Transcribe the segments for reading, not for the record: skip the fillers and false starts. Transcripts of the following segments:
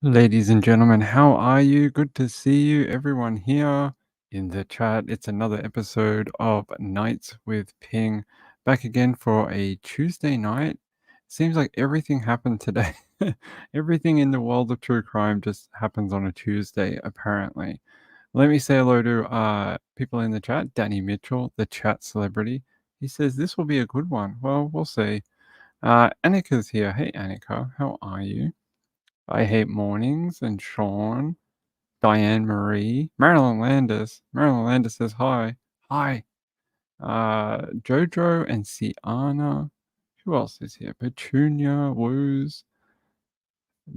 Ladies and gentlemen, how are you? Good to see you, everyone here in the chat. It's another episode of Nights with Ping, back again for a Tuesday night. Seems like everything happened today. Everything in the world of true crime just happens on a Tuesday, apparently. Let me say hello to people in the chat. Danny Mitchell, the chat celebrity. He says this will be a good one. Well, we'll see. Annika's here. Hey, Annika, how are you? I Hate Mornings and Sean, Diane Marie, Marilyn Landis. Marilyn Landis says hi. Hi. Jojo and Sienna. Who else is here? Petunia, Woos.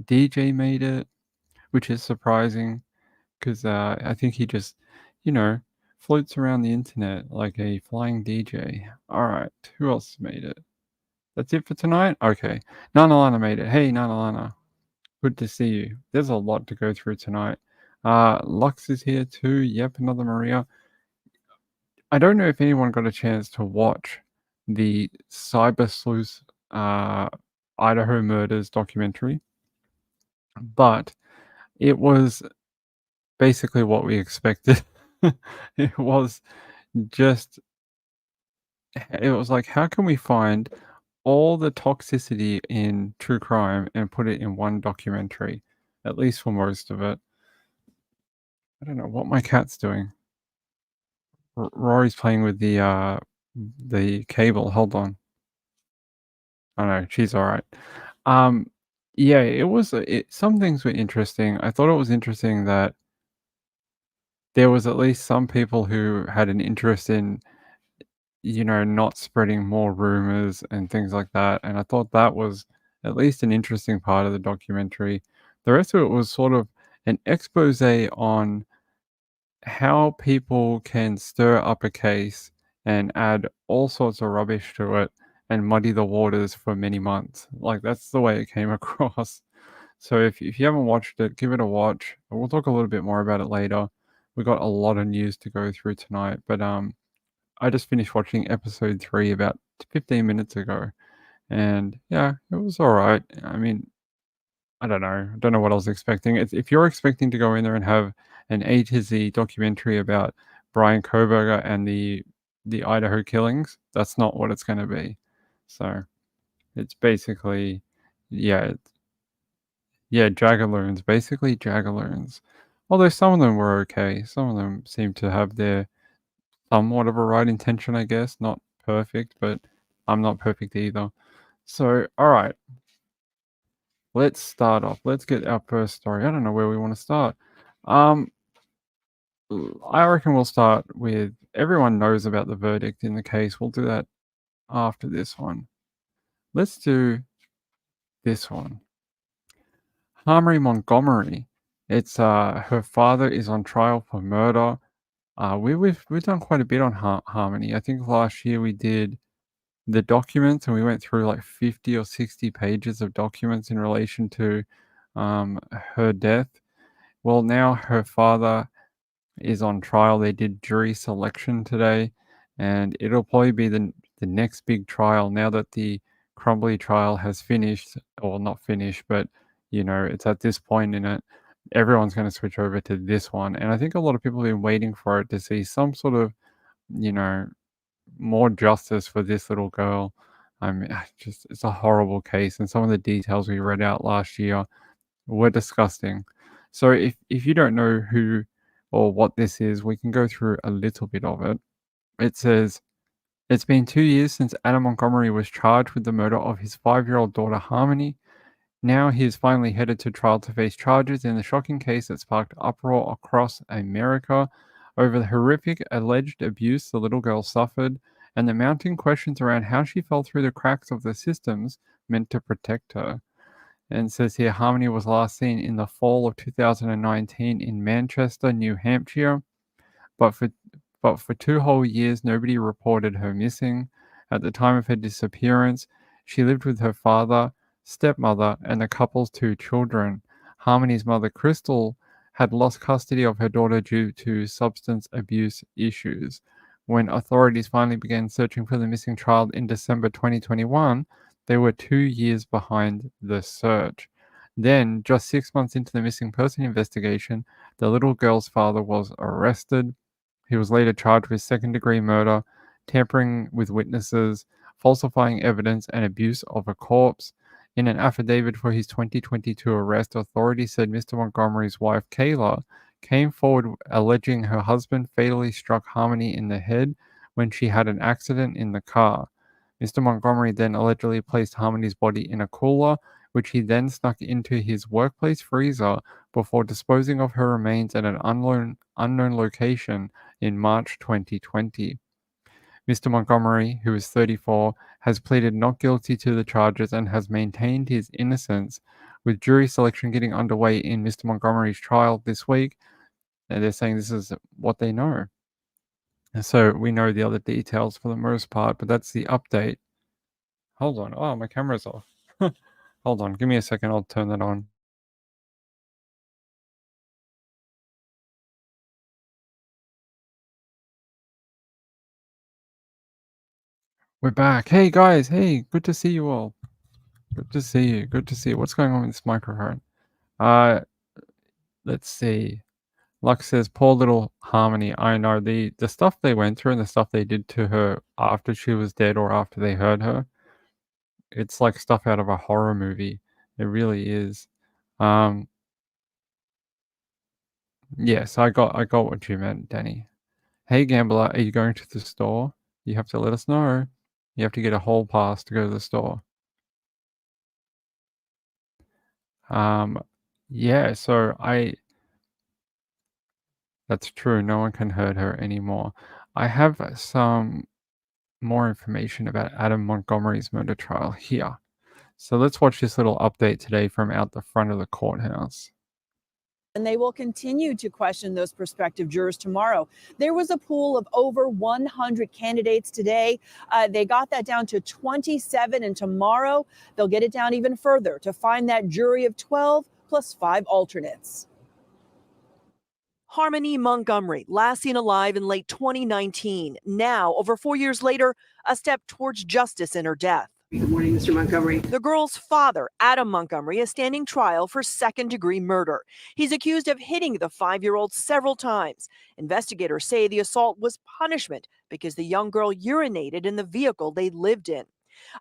DJ made it, which is surprising because I think he just, you know, floats around the internet like a flying DJ. All right. Who else made it? That's it for tonight? Okay. Nana Lana made it. Hey, Nana Lana. Good to see you. There's a lot to go through tonight. Lux is here too. Yep, another Maria. I don't know if anyone got a chance to watch the Cyber Sleuth Idaho Murders documentary, but it was basically what we expected. It was just, it was like, how can we find all the toxicity in true crime and put it in one documentary, at least for most of it? I don't know what my cat's doing. Rory's playing with the cable. Hold on. Oh no, she's all right. Yeah, it was. Some things were interesting. I thought it was interesting that there was at least some people who had an interest in, not spreading more rumors and things like that. And I thought that was at least an interesting part of the documentary. The rest of it was sort of an expose on how people can stir up a case and add all sorts of rubbish to it and muddy the waters for many months. Like, that's the way it came across. So if you haven't watched it, give it a watch. We'll talk a little bit more about it later. We got a lot of news to go through tonight, but I just finished watching episode 3 about 15 minutes ago, and yeah, it was all right. I mean, I don't know. I don't know what I was expecting. If you're expecting to go in there and have an A to Z documentary about Bryan Kohberger and the Idaho killings, that's not what it's going to be. So it's basically, yeah, Jagaloons, basically Jagaloons. Although some of them were okay. Some of them seem to have their somewhat of a right intention, I guess. Not perfect, but I'm not perfect either. So, all right. Let's start off. Let's get our first story. I don't know where we want to start. I reckon we'll start with everyone knows about the verdict in the case. We'll do that after this one. Let's do this one. Harmony Montgomery. It's her father is on trial for murder. We've done quite a bit on Harmony. I think last year we did the documents and we went through like 50 or 60 pages of documents in relation to her death. Well, now her father is on trial. They did jury selection today, and it'll probably be the next big trial now that the Crumbley trial has finished, or not finished, but it's at this point in it. Everyone's going to switch over to this one, and I think a lot of people have been waiting for it to see some sort of, more justice for this little girl. I mean, it's a horrible case, and some of the details we read out last year were disgusting. So if you don't know who or what this is, we can go through a little bit of it. It says, it's been 2 years since Adam Montgomery was charged with the murder of his 5-year-old daughter Harmony. Now he is finally headed to trial to face charges in the shocking case that sparked uproar across America over the horrific alleged abuse the little girl suffered and the mounting questions around how she fell through the cracks of the systems meant to protect her. And it says here, Harmony was last seen in the fall of 2019 in Manchester, New Hampshire, but for 2 whole years, nobody reported her missing. At the time of her disappearance, she lived with her father, stepmother, and the couple's 2 children. Harmony's mother, Crystal, had lost custody of her daughter due to substance abuse issues. When authorities finally began searching for the missing child in December 2021, they were 2 years behind the search. Then, just 6 months into the missing person investigation, the little girl's father was arrested. He was later charged with second-degree murder, tampering with witnesses, falsifying evidence, and abuse of a corpse. In an affidavit for his 2022 arrest, authorities said Mr. Montgomery's wife, Kayla, came forward alleging her husband fatally struck Harmony in the head when she had an accident in the car. Mr. Montgomery then allegedly placed Harmony's body in a cooler, which he then snuck into his workplace freezer before disposing of her remains at an unknown location in March 2020. Mr. Montgomery, who is 34, has pleaded not guilty to the charges and has maintained his innocence, with jury selection getting underway in Mr. Montgomery's trial this week. And they're saying this is what they know. And so we know the other details for the most part, but that's the update. Hold on. Oh, my camera's off. Hold on. Give me a second. I'll turn that on. We're back. Hey, guys. Hey, good to see you all. Good to see you. Good to see you. What's going on with this microphone? Let's see. Lux says, poor little Harmony. I know the stuff they went through and the stuff they did to her after she was dead or after they heard her. It's like stuff out of a horror movie. It really is. Yes, I got what you meant, Danny. Hey, gambler, are you going to the store? You have to let us know. You have to get a hall pass to go to the store. Yeah, so that's true. No one can hurt her anymore. I have some more information about Adam Montgomery's murder trial here. So let's watch this little update today from out the front of the courthouse. And they will continue to question those prospective jurors tomorrow. There was a pool of over 100 candidates today. They got that down to 27, and tomorrow they'll get it down even further to find that jury of 12 plus 5 alternates. Harmony Montgomery, last seen alive in late 2019. Now, over 4 years later, a step towards justice in her death. Good morning, Mr. Montgomery. The girl's father, Adam Montgomery, is standing trial for second-degree murder. He's accused of hitting the 5-year-old several times. Investigators say the assault was punishment because the young girl urinated in the vehicle they lived in.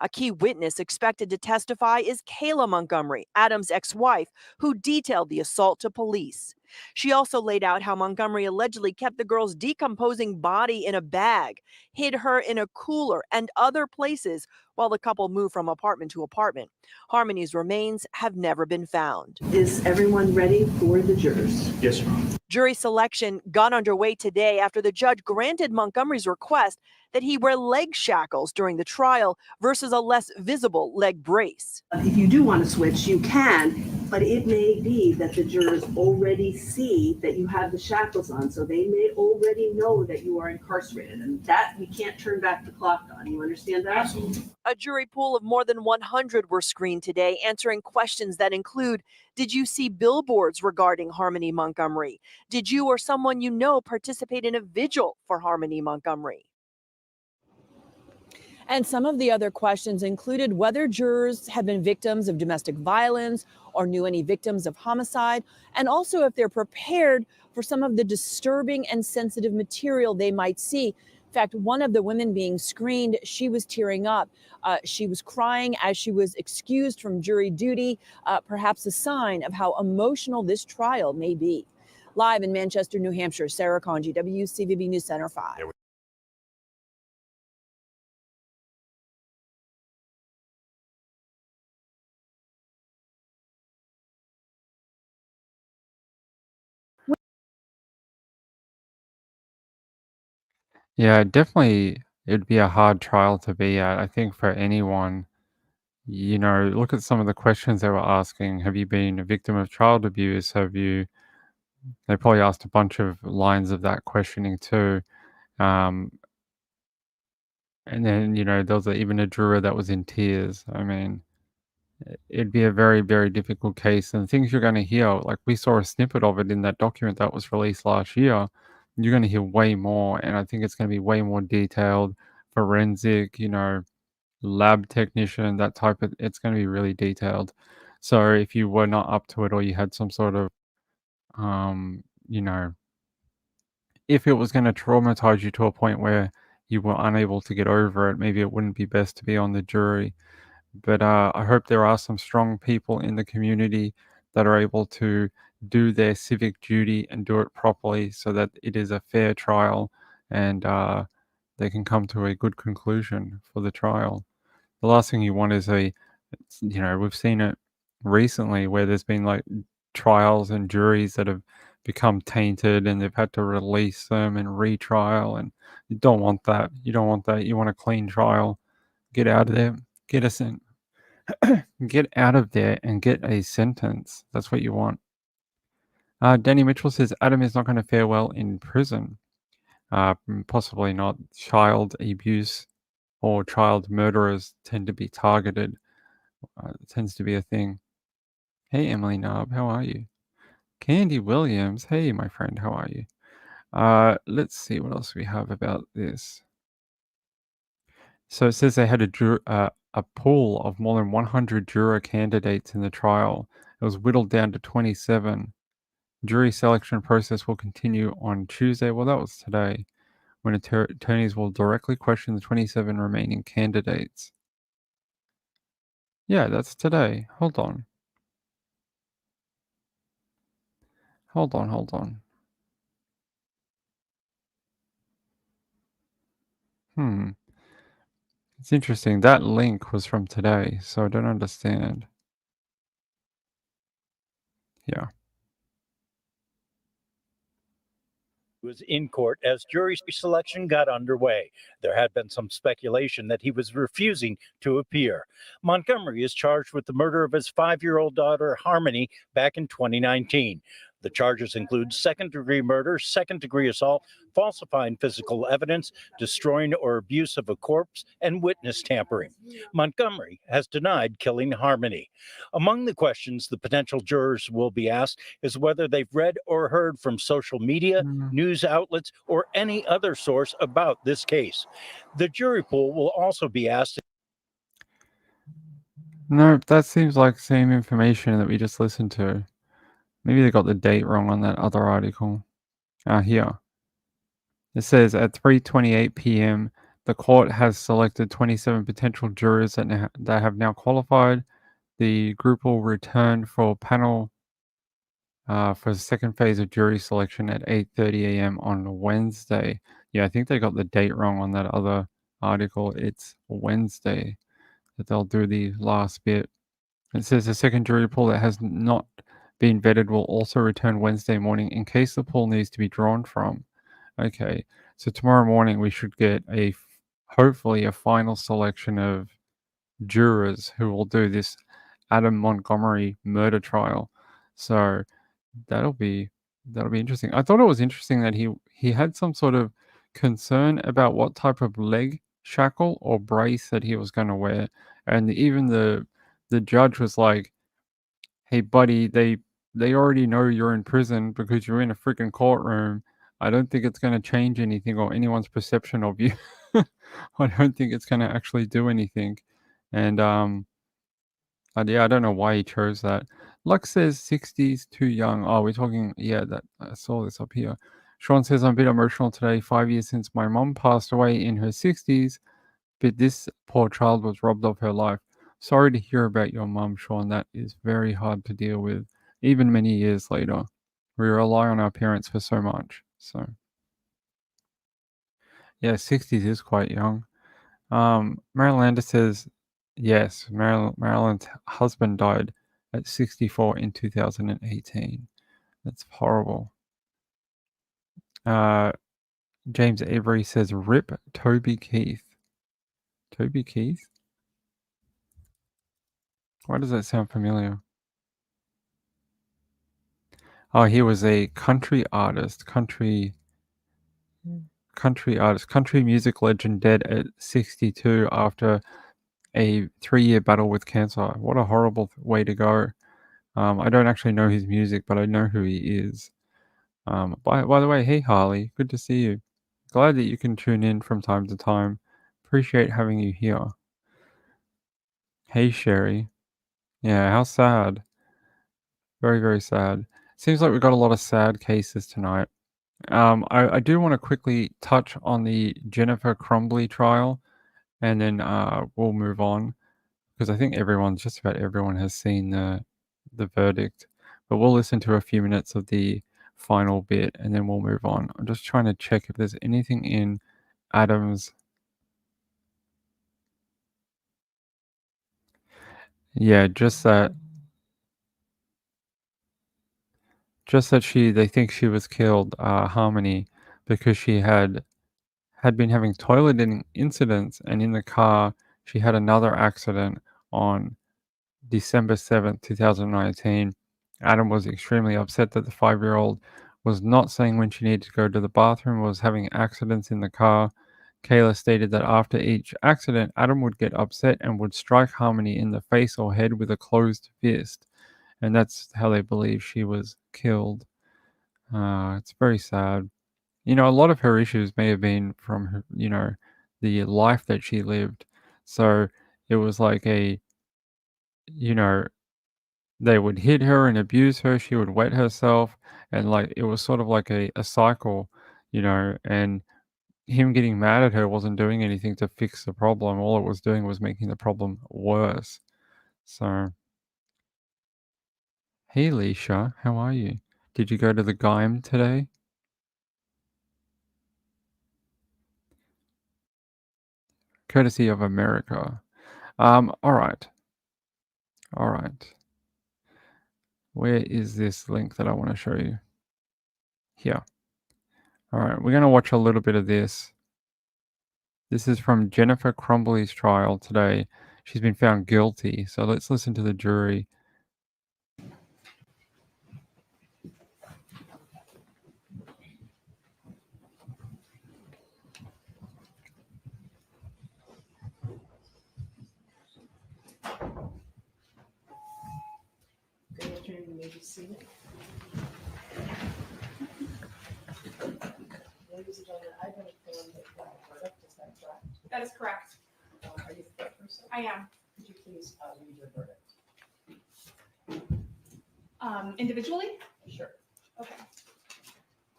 A key witness expected to testify is Kayla Montgomery, Adam's ex-wife, who detailed the assault to police. She also laid out how Montgomery allegedly kept the girl's decomposing body in a bag, hid her in a cooler and other places while the couple moved from apartment to apartment. Harmony's remains have never been found. Is everyone ready for the jurors? Yes, Your Honor. Jury selection got underway today after the judge granted Montgomery's request that he wear leg shackles during the trial versus a less visible leg brace. If you do want to switch, you can, but it may be that the jurors already see that you have the shackles on, so they may already know that you are incarcerated, and that we can't turn back the clock on. You understand that? Absolutely. A jury pool of more than 100 were screened today, answering questions that include, did you see billboards regarding Harmony Montgomery? Did you or someone you know participate in a vigil for Harmony Montgomery? And some of the other questions included whether jurors had been victims of domestic violence or knew any victims of homicide, and also if they're prepared for some of the disturbing and sensitive material they might see. In fact, one of the women being screened, she was tearing up. She was crying as she was excused from jury duty, perhaps a sign of how emotional this trial may be. Live in Manchester, New Hampshire, Sarah Conji, WCVB News Center 5. Yeah, definitely it'd be a hard trial to be at. I think for anyone, look at some of the questions they were asking. Have you been a victim of child abuse? They probably asked a bunch of lines of that questioning too. And then, there was even a juror that was in tears. I mean, it'd be a very, very difficult case. And things you're going to hear, like we saw a snippet of it in that document that was released last year, you're going to hear way more. And I think it's going to be way more detailed, forensic, lab technician, that type of, it's going to be really detailed. So if you were not up to it or you had some sort of, um, you know, if it was going to traumatize you to a point where you were unable to get over it, maybe it wouldn't be best to be on the jury. But I hope there are some strong people in the community that are able to do their civic duty and do it properly so that it is a fair trial and they can come to a good conclusion for the trial. The last thing you want is we've seen it recently where there's been like trials and juries that have become tainted and they've had to release them and retrial. And you don't want that. You don't want that. You want a clean trial. Get out of there. Get a sentence. Get out of there and get a sentence. That's what you want. Danny Mitchell says Adam is not going to fare well in prison. Possibly not. Child abuse or child murderers tend to be targeted. It tends to be a thing. Hey, Emily Knob, how are you? Candy Williams, hey, my friend, how are you? Let's see what else we have about this. So it says they had a pool of more than 100 juror candidates in the trial. It was whittled down to 27. Jury selection process will continue on Tuesday. Well, that was today, when attorneys will directly question the 27 remaining candidates. Yeah, that's today. Hold on. Hold on. It's interesting. That link was from today, so I don't understand. Yeah. Was in court as jury selection got underway. There had been some speculation that he was refusing to appear. Montgomery is charged with the murder of his 5-year-old daughter, Harmony, back in 2019. The charges include second-degree murder, second-degree assault, falsifying physical evidence, destroying or abuse of a corpse, and witness tampering. Montgomery has denied killing Harmony. Among the questions the potential jurors will be asked is whether they've read or heard from social media, news outlets, or any other source about this case. The jury pool will also be asked. No, that seems like the same information that we just listened to. Maybe they got the date wrong on that other article. Here. It says at 3:28 p.m., the court has selected 27 potential jurors that have now qualified. The group will return for panel for the second phase of jury selection at 8:30 a.m. on Wednesday. Yeah, I think they got the date wrong on that other article. It's Wednesday that they'll do the last bit. It says the second jury pool that has not been vetted will also return Wednesday morning in case the pool needs to be drawn from. Okay, so tomorrow morning we should get hopefully a final selection of jurors who will do this Adam Montgomery murder trial. So that'll be interesting. I thought it was interesting that he had some sort of concern about what type of leg shackle or brace that he was going to wear, and even the judge was like, "Hey, buddy, they already know you're in prison because you're in a freaking courtroom. I don't think it's going to change anything or anyone's perception of you. I don't think it's going to actually do anything." And yeah, I don't know why he chose that. Lux says 60s too young. Oh, we're talking. Yeah, that I saw this up here. Sean says I'm a bit emotional today. 5 years since my mom passed away in her 60s, but this poor child was robbed of her life. Sorry to hear about your mom, Sean. That is very hard to deal with, even many years later. We rely on our parents for so much. So, yeah, 60s is quite young. Marylander says, yes, Marilyn's husband died at 64 in 2018. That's horrible. James Avery says, rip Toby Keith. Toby Keith? Why does that sound familiar? Oh, he was a country artist, country music legend, dead at 62 after a 3-year battle with cancer. What a horrible way to go. I don't actually know his music, but I know who he is. By the way, hey Harley, good to see you. Glad that you can tune in from time to time. Appreciate having you here. Hey Sherry. Yeah, how sad. Very, very sad. Seems like we've got a lot of sad cases tonight. I do want to quickly touch on the Jennifer Crumbley trial, and then we'll move on because I think just about everyone has seen the verdict. But we'll listen to a few minutes of the final bit, and then we'll move on. I'm just trying to check if there's anything in Adam's. Yeah, just that they think she was killed, Harmony, because she had been having toileting incidents, and in the car she had another accident on December 7th, 2019. Adam was extremely upset that the 5-year-old was not saying when she needed to go to the bathroom, was having accidents in the car. Kayla stated that after each accident, Adam would get upset and would strike Harmony in the face or head with a closed fist. And that's how they believe she was killed. It's very sad. A lot of her issues may have been from her, the life that she lived. So it was like you know, they would hit her and abuse her. She would wet herself. And like, it was sort of like a cycle, and him getting mad at her wasn't doing anything to fix the problem. All it was doing was making the problem worse. So, hey, Leisha, how are you? Did you go to the Gaim today? Courtesy of America. All right. All right. Where is this link that I want to show you? Here. All right. We're going to watch a little bit of this. This is from Jennifer Crumbley's trial today. She's been found guilty. So let's listen to the jury. Ladies and gentlemen, I've been informed that you have a verdict. Is that correct? That is correct. Are you the court person? I am. Could you please read your verdict? Individually? Sure. Okay.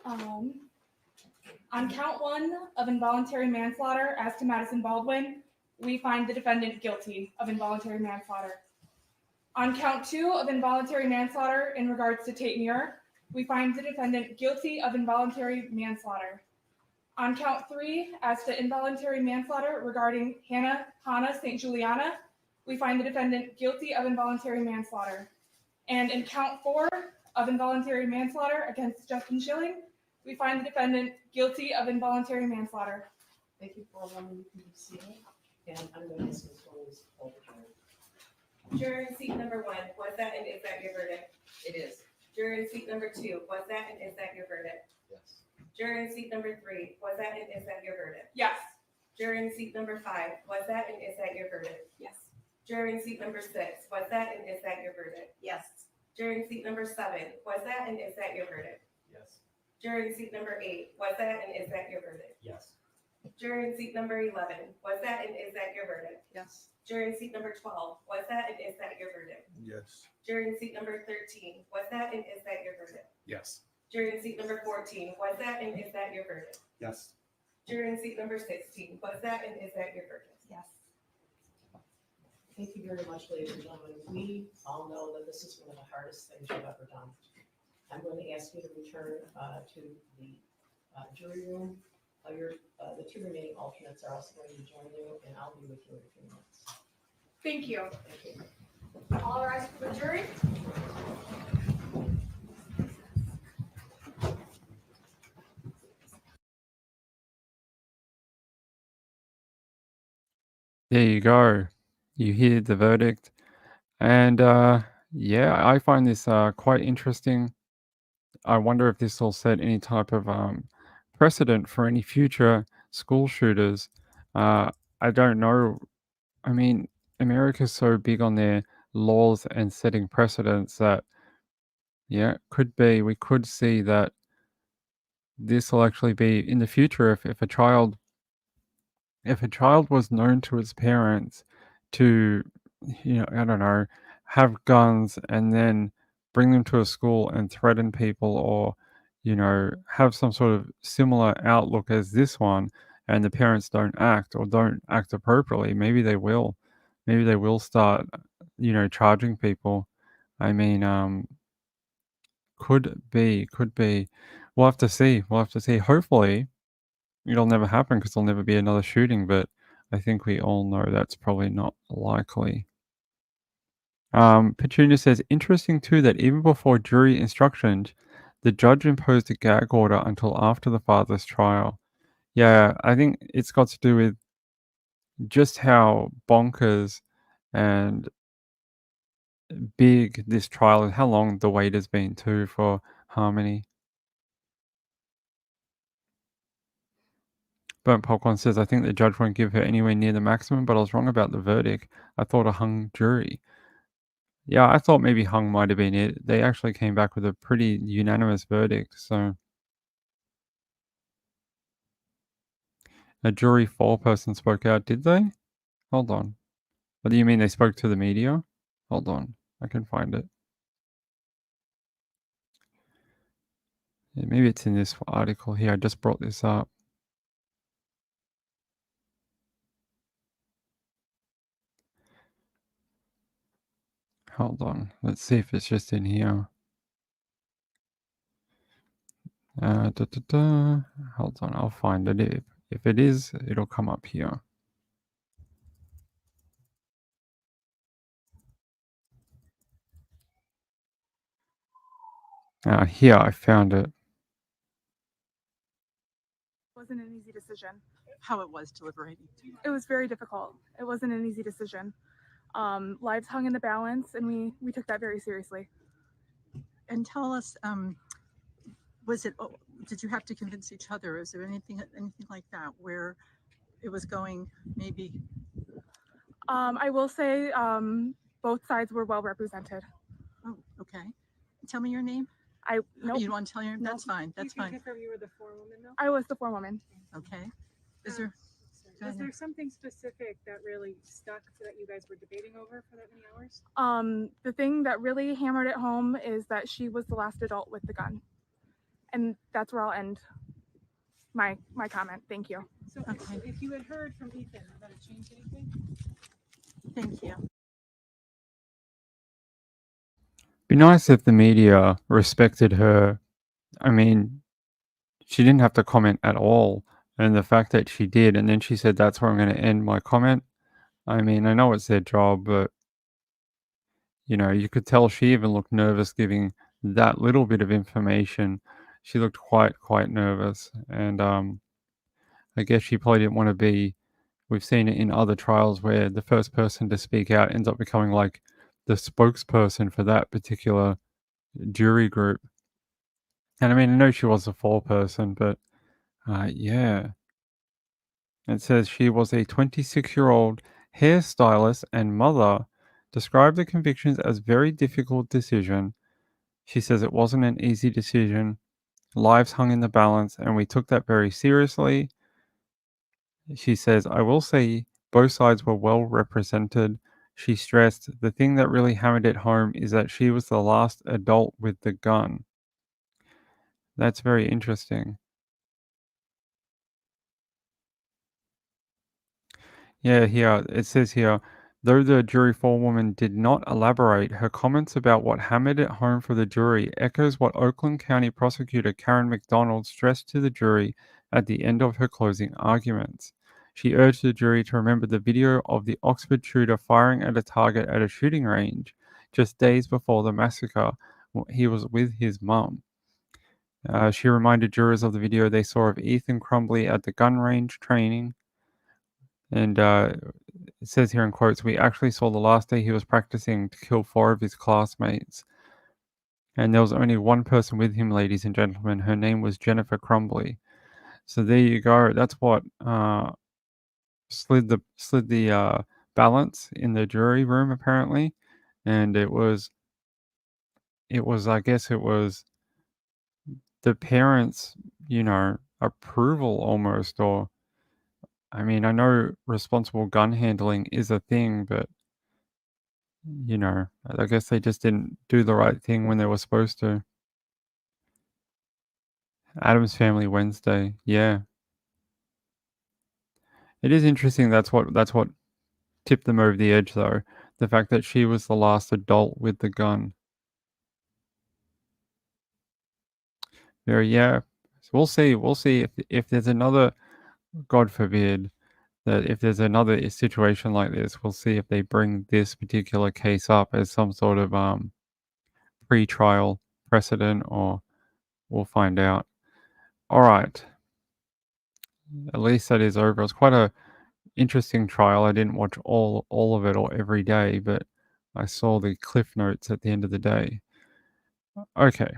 On count 1 of involuntary manslaughter as to Madison Baldwin, we find the defendant guilty of involuntary manslaughter. On count 2 of involuntary manslaughter in regards to Tate Muir, we find the defendant guilty of involuntary manslaughter. On count 3, as to involuntary manslaughter regarding Hannah St. Juliana, we find the defendant guilty of involuntary manslaughter. And in count 4 of involuntary manslaughter against Justin Schilling, we find the defendant guilty of involuntary manslaughter. Thank you for allowing me to be seated. And I'm going to ask Ms. Rose Kohberger. Juror in seat number 1, was that and is that your verdict? It is. Juror in seat number 2, was that and is that your verdict? Yes. Juror in seat number 3, was that and is that your verdict? Yes. Juror in seat number 5, was that and is that your verdict? Yes. Juror in seat number 6, was that and is that your verdict? Yes. Juror in seat number 7, was that and is that your verdict? Yes. Juror in seat number 8, was that and is that your verdict? Yes. Juror in seat number 11, was that and is that your verdict? Yes. Juror in seat number 12, was that and is that your verdict? Yes. Juror in seat number 13, was that and is that your verdict? Yes. Juror in seat number 14, was that and is that your verdict? Yes. Juror in seat number 16, was that and is that your verdict? Yes. Thank you very much, ladies and gentlemen. We all know that this is one of the hardest things you've ever done. I'm going to ask you to return to the jury room. The 2 remaining alternates are also going to join you, and I'll be with you in a few minutes. Thank you. Thank you. All rise for the jury. There you go. You hear the verdict. And yeah, I find this quite interesting. I wonder if this will set any type of precedent for any future school shooters. I don't know. I mean, America's so big on their laws and setting precedents that, yeah, we could see that this will actually be in the future if a child was known to its parents to, I don't know, have guns and then bring them to a school and threaten people, or have some sort of similar outlook as this one, and the parents don't act or don't act appropriately, maybe they will. Maybe they will start, charging people. I mean, could be, could be. We'll have to see. We'll have to see. Hopefully, it'll never happen because there'll never be another shooting, but I think we all know that's probably not likely. Petunia says, interesting too that even before jury instructions, the judge imposed a gag order until after the father's trial. Yeah, I think it's got to do with just how bonkers and big this trial is, how long the wait has been too for Harmony. Burnt Popcorn says, I think the judge won't give her anywhere near the maximum, but I was wrong about the verdict. I thought a hung jury. Yeah, I thought maybe hung might have been it. They actually came back with a pretty unanimous verdict, so. A jury 4-person spoke out, did they? Hold on. What do you mean they spoke to the media? Hold on, I can find it. Yeah, maybe it's in this article here. I just brought this up. Hold on. Let's see if it's just in here. Hold on, I'll find it. If it is, it'll come up here. Here, I found it. Wasn't an easy decision. How it was deliberating. It was very difficult. It wasn't an easy decision. Lives hung in the balance, and we took that very seriously. And tell us, did you have to convince each other? Is there anything like that where it was going maybe? I will say both sides were well represented. Oh, okay. Tell me your name. Nope. You don't want to tell your name? That's fine. That's fine. You were the forewoman though? I was the forewoman. Okay. Was there something specific that really stuck that you guys were debating over for that many hours? The thing that really hammered it home is that she was the last adult with the gun. And that's where I'll end my comment. Thank you. So, Okay. so if you had heard from Ethan, would that have changed anything? Thank you. Be nice if the media respected her. I mean, she didn't have to comment at all. And the fact that she did, and then she said, that's where I'm going to end my comment. I mean, I know it's their job, but, you could tell she even looked nervous giving that little bit of information. She looked quite nervous. And I guess she probably didn't want to be, we've seen it in other trials where the first person to speak out ends up becoming like the spokesperson for that particular jury group. And I mean, I know she was a 4-person, but yeah. It says she was a 26-year-old hairstylist and mother, described the convictions as very difficult decision. She says it wasn't an easy decision. Lives hung in the balance, and we took that very seriously. She says, I will say both sides were well represented. She stressed the thing that really hammered it home is that she was the last adult with the gun. That's very interesting. Yeah, here it says here, though the jury forewoman did not elaborate, her comments about what hammered it home for the jury echoes what Oakland County prosecutor Karen McDonald stressed to the jury at the end of her closing arguments. She urged the jury to remember the video of the Oxford shooter firing at a target at a shooting range just days before the massacre. He was with his mum. She reminded jurors of the video they saw of Ethan Crumbley at the gun range training. And it says here in quotes, we actually saw the last day he was practicing to kill 4 of his classmates. And there was only one person with him, ladies and gentlemen. Her name was Jennifer Crumbley. So there you go. That's what slid the balance in the jury room apparently. And I guess it was the parents, approval almost, or I mean, I know responsible gun handling is a thing, but you know, I guess they just didn't do the right thing when they were supposed to. Adam's Family Wednesday, yeah. It is interesting. That's what tipped them over the edge, though. The fact that she was the last adult with the gun. Yeah. So we'll see. We'll see if there's another, God forbid, that if there's another situation like this, we'll see if they bring this particular case up as some sort of pre-trial precedent, or we'll find out. All right. At least that is over. It was quite a interesting trial. I didn't watch all of it or every day, but I saw the cliff notes at the end of the day. Okay.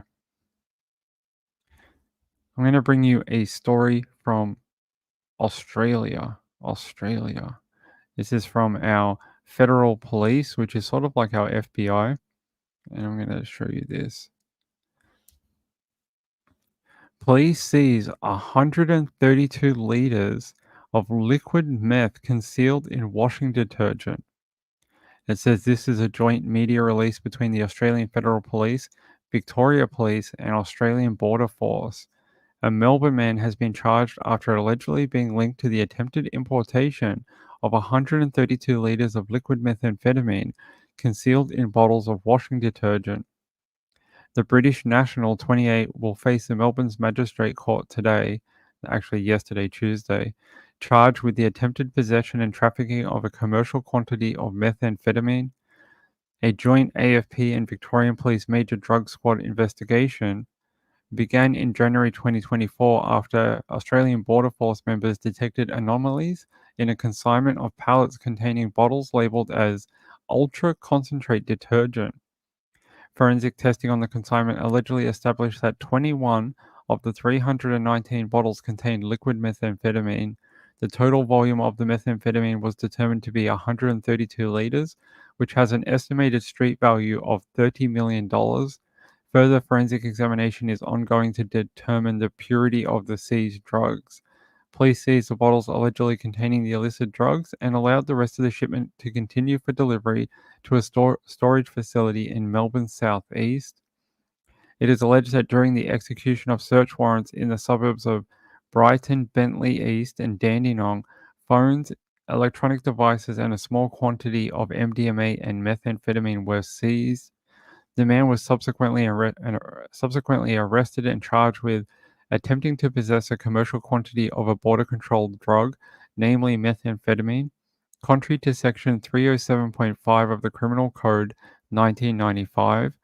I'm going to bring you a story from Australia. Australia. This is from our federal police, which is sort of like our FBI. And I'm going to show you this. Police seize 132 liters of liquid meth concealed in washing detergent. It says this is a joint media release between the Australian Federal Police, Victoria Police, and Australian Border Force. A Melbourne man has been charged after allegedly being linked to the attempted importation of 132 liters of liquid methamphetamine concealed in bottles of washing detergent. The British national, 28, will face the Melbourne's Magistrate Court today, actually yesterday, Tuesday, charged with the attempted possession and trafficking of a commercial quantity of methamphetamine. A joint AFP and Victorian Police Major Drug Squad investigation began in January 2024 after Australian Border Force members detected anomalies in a consignment of pallets containing bottles labelled as ultra concentrate detergent. Forensic testing on the consignment allegedly established that 21 of the 319 bottles contained liquid methamphetamine. The total volume of the methamphetamine was determined to be 132 liters, which has an estimated street value of $30 million. Further forensic examination is ongoing to determine the purity of the seized drugs. Police seized the bottles allegedly containing the illicit drugs and allowed the rest of the shipment to continue for delivery to a storage facility in Melbourne's southeast. It is alleged that during the execution of search warrants in the suburbs of Brighton, Bentley East, and Dandenong, phones, electronic devices, and a small quantity of MDMA and methamphetamine were seized. The man was subsequently arrested and charged with attempting to possess a commercial quantity of a border-controlled drug, namely methamphetamine, contrary to Section 307.5 of the Criminal Code 1995,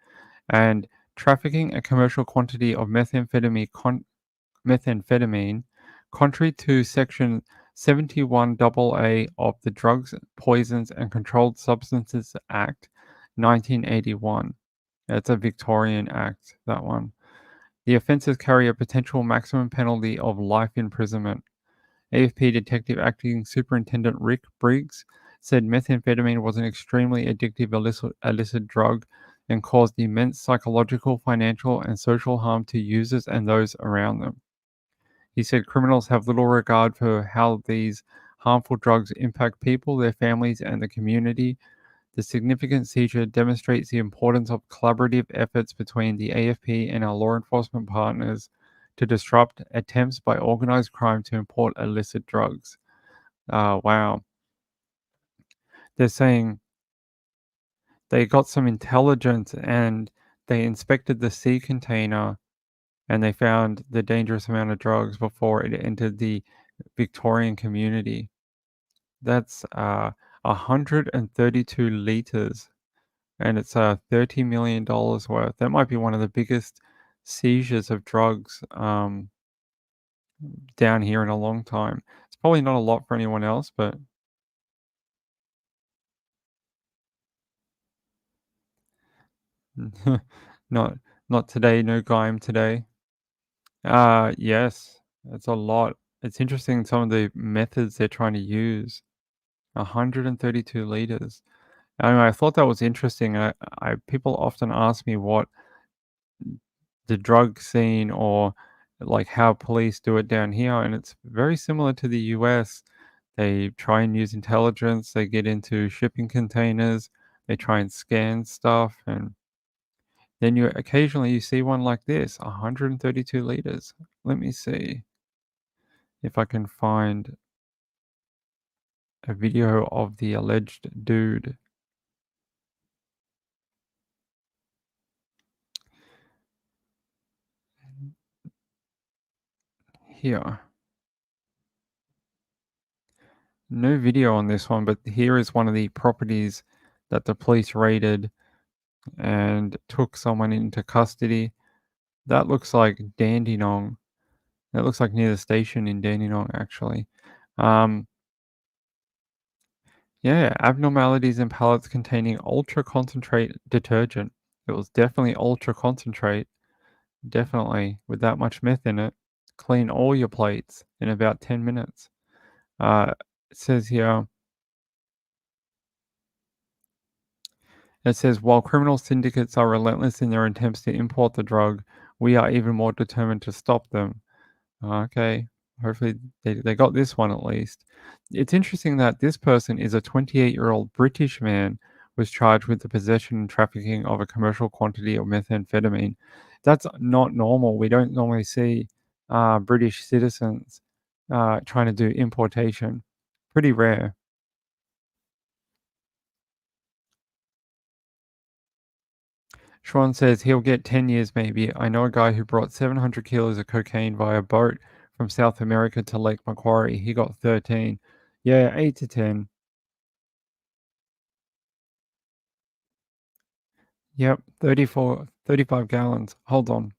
and trafficking a commercial quantity of methamphetamine, contrary to Section 71AA of the Drugs, Poisons, and Controlled Substances Act 1981. It's a Victorian act, that one. The offences carry a potential maximum penalty of life imprisonment. AFP Detective Acting Superintendent Rick Briggs said methamphetamine was an extremely addictive illicit drug and caused immense psychological, financial, and social harm to users and those around them. He said criminals have little regard for how these harmful drugs impact people, their families, and the community. The significant seizure demonstrates the importance of collaborative efforts between the AFP and our law enforcement partners to disrupt attempts by organized crime to import illicit drugs. Wow. They're saying they got some intelligence and they inspected the sea container and they found the dangerous amount of drugs before it entered the Victorian community. That's 132 liters. And it's $30 million worth. That might be one of the biggest seizures of drugs down here in a long time. It's probably not a lot for anyone else, but not today. No Gaim today. Yes, it's a lot. It's interesting some of the methods they're trying to use. 132 liters. Anyway, I thought that was interesting. People often ask me what the drug scene or like how police do it down here, and it's very similar to the US. They try and use intelligence, they get into shipping containers, They try and scan stuff, and then occasionally you see one like this, 132 liters. Let me see if I can find a video of the alleged dude. Here. No video on this one, but here is one of the properties that the police raided and took someone into custody. That looks like Dandenong. That looks like near the station in Dandenong, actually. Yeah, abnormalities in pallets containing ultra concentrate detergent. It was definitely ultra concentrate, definitely, with that much meth in it. Clean all your plates in about 10 minutes. It says here, while criminal syndicates are relentless in their attempts to import the drug, we are even more determined to stop them. Okay, hopefully they got this one at least. It's interesting that this person is a 28-year-old British man was charged with the possession and trafficking of a commercial quantity of methamphetamine. That's not normal. We don't normally see British citizens trying to do importation. Pretty rare. Sean says he'll get 10 years maybe. I know a guy who brought 700 kilos of cocaine via boat from South America to Lake Macquarie. He got 13. Yeah, 8 to 10. Yep, 35 gallons. Hold on.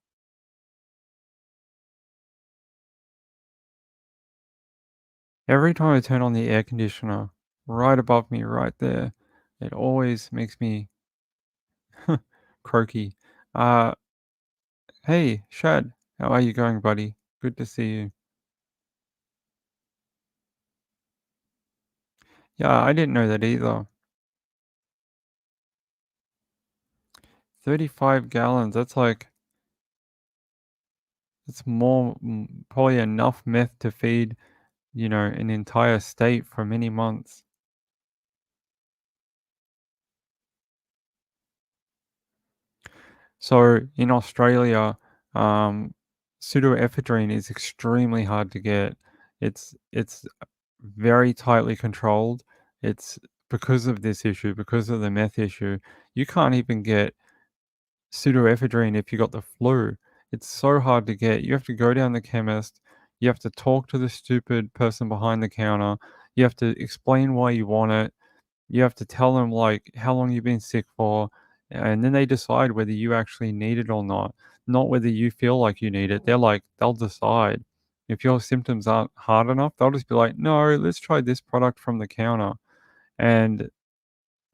Every time I turn on the air conditioner, right above me, right there, it always makes me croaky. Hey, Shad, how are you going, buddy? Good to see you. Yeah, I didn't know that either. 35 gallons, that's it's more, probably enough meth to feed, an entire state for many months. So in Australia, pseudoephedrine is extremely hard to get. It's very tightly controlled. It's because of this issue, because of the meth issue. You can't even get pseudoephedrine if you got the flu. It's so hard to get. You have to go down the chemist. You have to talk to the stupid person behind the counter. You have to explain why you want it. You have to tell them like how long you've been sick for, and then they decide whether you actually need it or not whether you feel like you need it. They'll decide. If your symptoms aren't hard enough, they'll just be like, no, let's try this product from the counter. And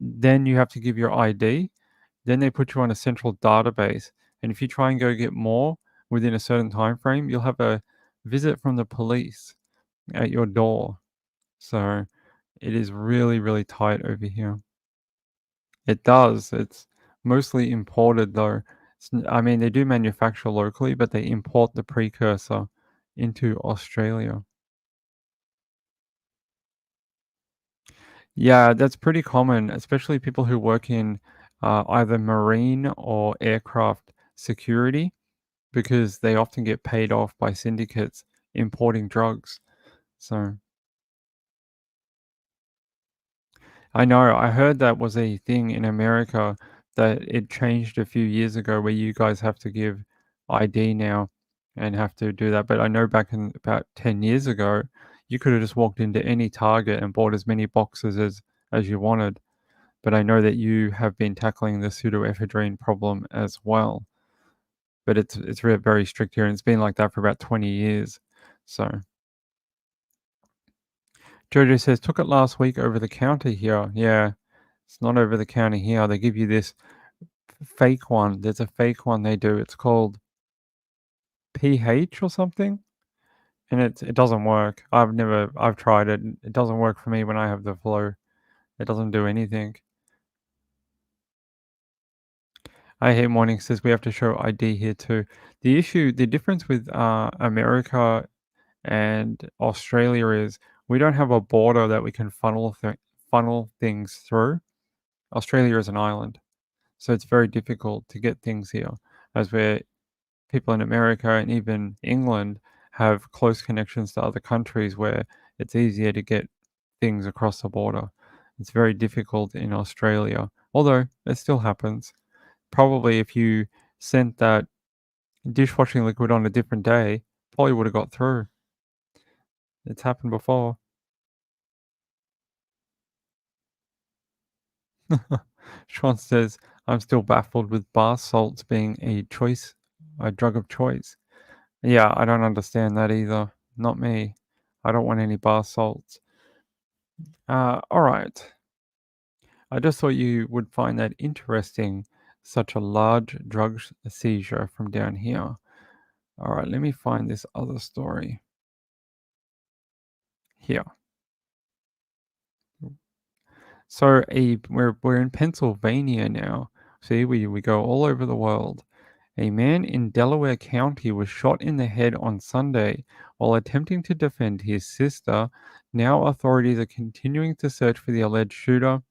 then you have to give your ID. Then they put you on a central database. And if you try and go get more within a certain time frame, you'll have a visit from the police at your door. So it is really, really tight over here. It does. It's mostly imported though. I mean, they do manufacture locally, but they import the precursor into Australia. Yeah, that's pretty common, especially people who work in either marine or aircraft security, because they often get paid off by syndicates importing drugs. So I know, I heard that was a thing in America that it changed a few years ago where you guys have to give ID now and have to do that. But I know back in about 10 years ago, you could have just walked into any Target and bought as many boxes as you wanted. But I know that you have been tackling the pseudoephedrine problem as well. But it's very strict here, and it's been like that for about 20 years. So Jojo says, took it last week over the counter here. Yeah, it's not over the counter here. They give you this fake one. There's a fake one they do. It's called PH or something. And it doesn't work. I've tried it. It doesn't work for me when I have the flu. It doesn't do anything. I hate morning says we have to show ID here too. The difference with America and Australia is we don't have a border that we can funnel things through. Australia is an island, so it's very difficult to get things here, as where people in America and even England have close connections to other countries where it's easier to get things across the border. It's very difficult in Australia, although it still happens. Probably if you sent that dishwashing liquid on a different day, probably would have got through. It's happened before. Sean says, I'm still baffled with bar salts being a drug of choice. Yeah, I don't understand that either. Not me. I don't want any bar salts. All right. I just thought you would find that interesting. Such a large drug seizure from down here. All right, let me find this other story. Here. So we're in Pennsylvania now. See, we go all over the world. A man in Delaware County was shot in the head on Sunday while attempting to defend his sister. Now authorities are continuing to search for the alleged shooter.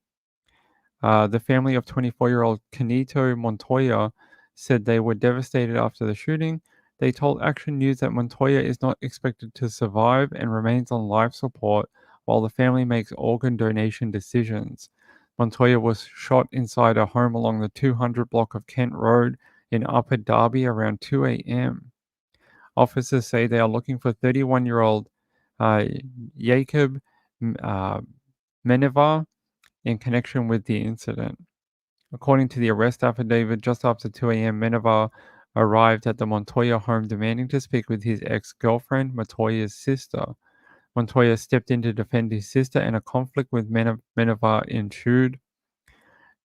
The family of 24-year-old Canito Montoya said they were devastated after the shooting. They told Action News that Montoya is not expected to survive and remains on life support while the family makes organ donation decisions. Montoya was shot inside a home along the 200 block of Kent Road in Upper Darby around 2 a.m. Officers say they are looking for 31-year-old Jacob Menevar in connection with the incident. According to the arrest affidavit, just after 2 a.m., Menevar arrived at the Montoya home demanding to speak with his ex-girlfriend, Montoya's sister. Montoya stepped in to defend his sister and a conflict with Menevar ensued.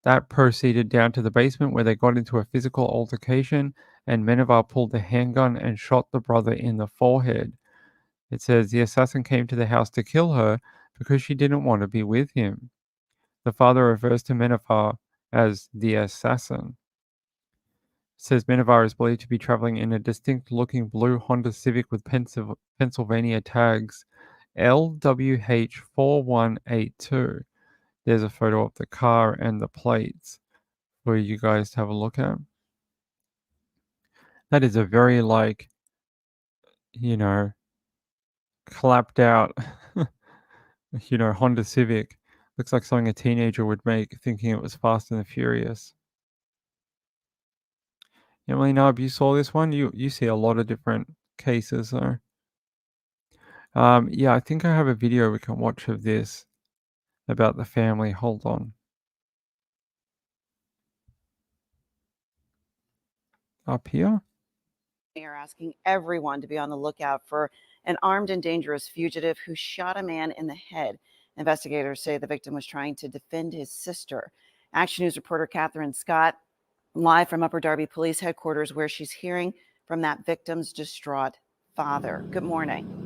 That proceeded down to the basement where they got into a physical altercation and Menevar pulled a handgun and shot the brother in the forehead. It says the assassin came to the house to kill her because she didn't want to be with him. The father refers to Menevar as the assassin. It says Menevar is believed to be traveling in a distinct-looking blue Honda Civic with Pennsylvania tags LWH4182. There's a photo of the car and the plates for you guys to have a look at. That is a very, clapped out, Honda Civic. Looks like something a teenager would make, thinking it was Fast and the Furious. Emily Nub, you saw this one? You see a lot of different cases, though. Yeah, I think I have a video we can watch of this about the family. Hold on. Up here? They are asking everyone to be on the lookout for an armed and dangerous fugitive who shot a man in the head. Investigators say the victim was trying to defend his sister. Action News reporter Catherine Scott, live from Upper Darby Police Headquarters, where she's hearing from that victim's distraught father. Good morning.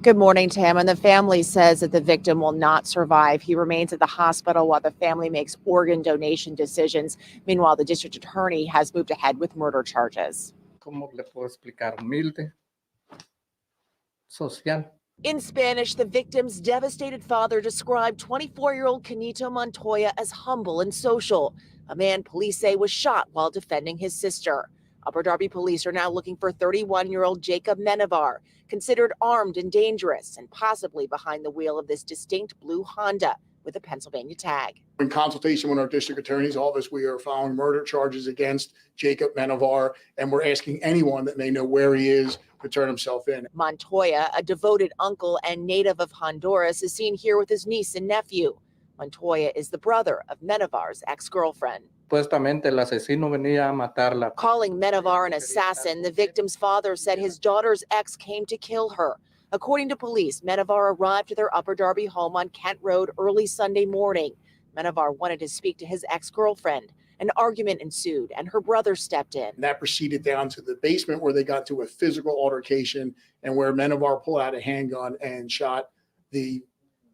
Good morning, Tam. And the family says that the victim will not survive. He remains at the hospital while the family makes organ donation decisions. Meanwhile, the district attorney has moved ahead with murder charges. ¿Cómo le puedo explicar? Humilde, social. In Spanish, the victim's devastated father described 24-year-old Canito Montoya as humble and social, a man police say was shot while defending his sister. Upper Darby police are now looking for 31-year-old Jacob Menevar, considered armed and dangerous and possibly behind the wheel of this distinct blue Honda with a Pennsylvania tag. In consultation with our district attorney's office, we are filing murder charges against Jacob Menevar, and we're asking anyone that may know where he is to turn himself in. Montoya, a devoted uncle and native of Honduras, is seen here with his niece and nephew. Montoya is the brother of Menevar's ex-girlfriend. Supuestamente el asesino venía a matarla. Calling Menevar an assassin, the victim's father said his daughter's ex came to kill her. According to police, Menevar arrived at their Upper Darby home on Kent Road early Sunday morning. Menevar wanted to speak to his ex-girlfriend. An argument ensued, and her brother stepped in. That proceeded down to the basement where they got to a physical altercation and where Menevar pulled out a handgun and shot the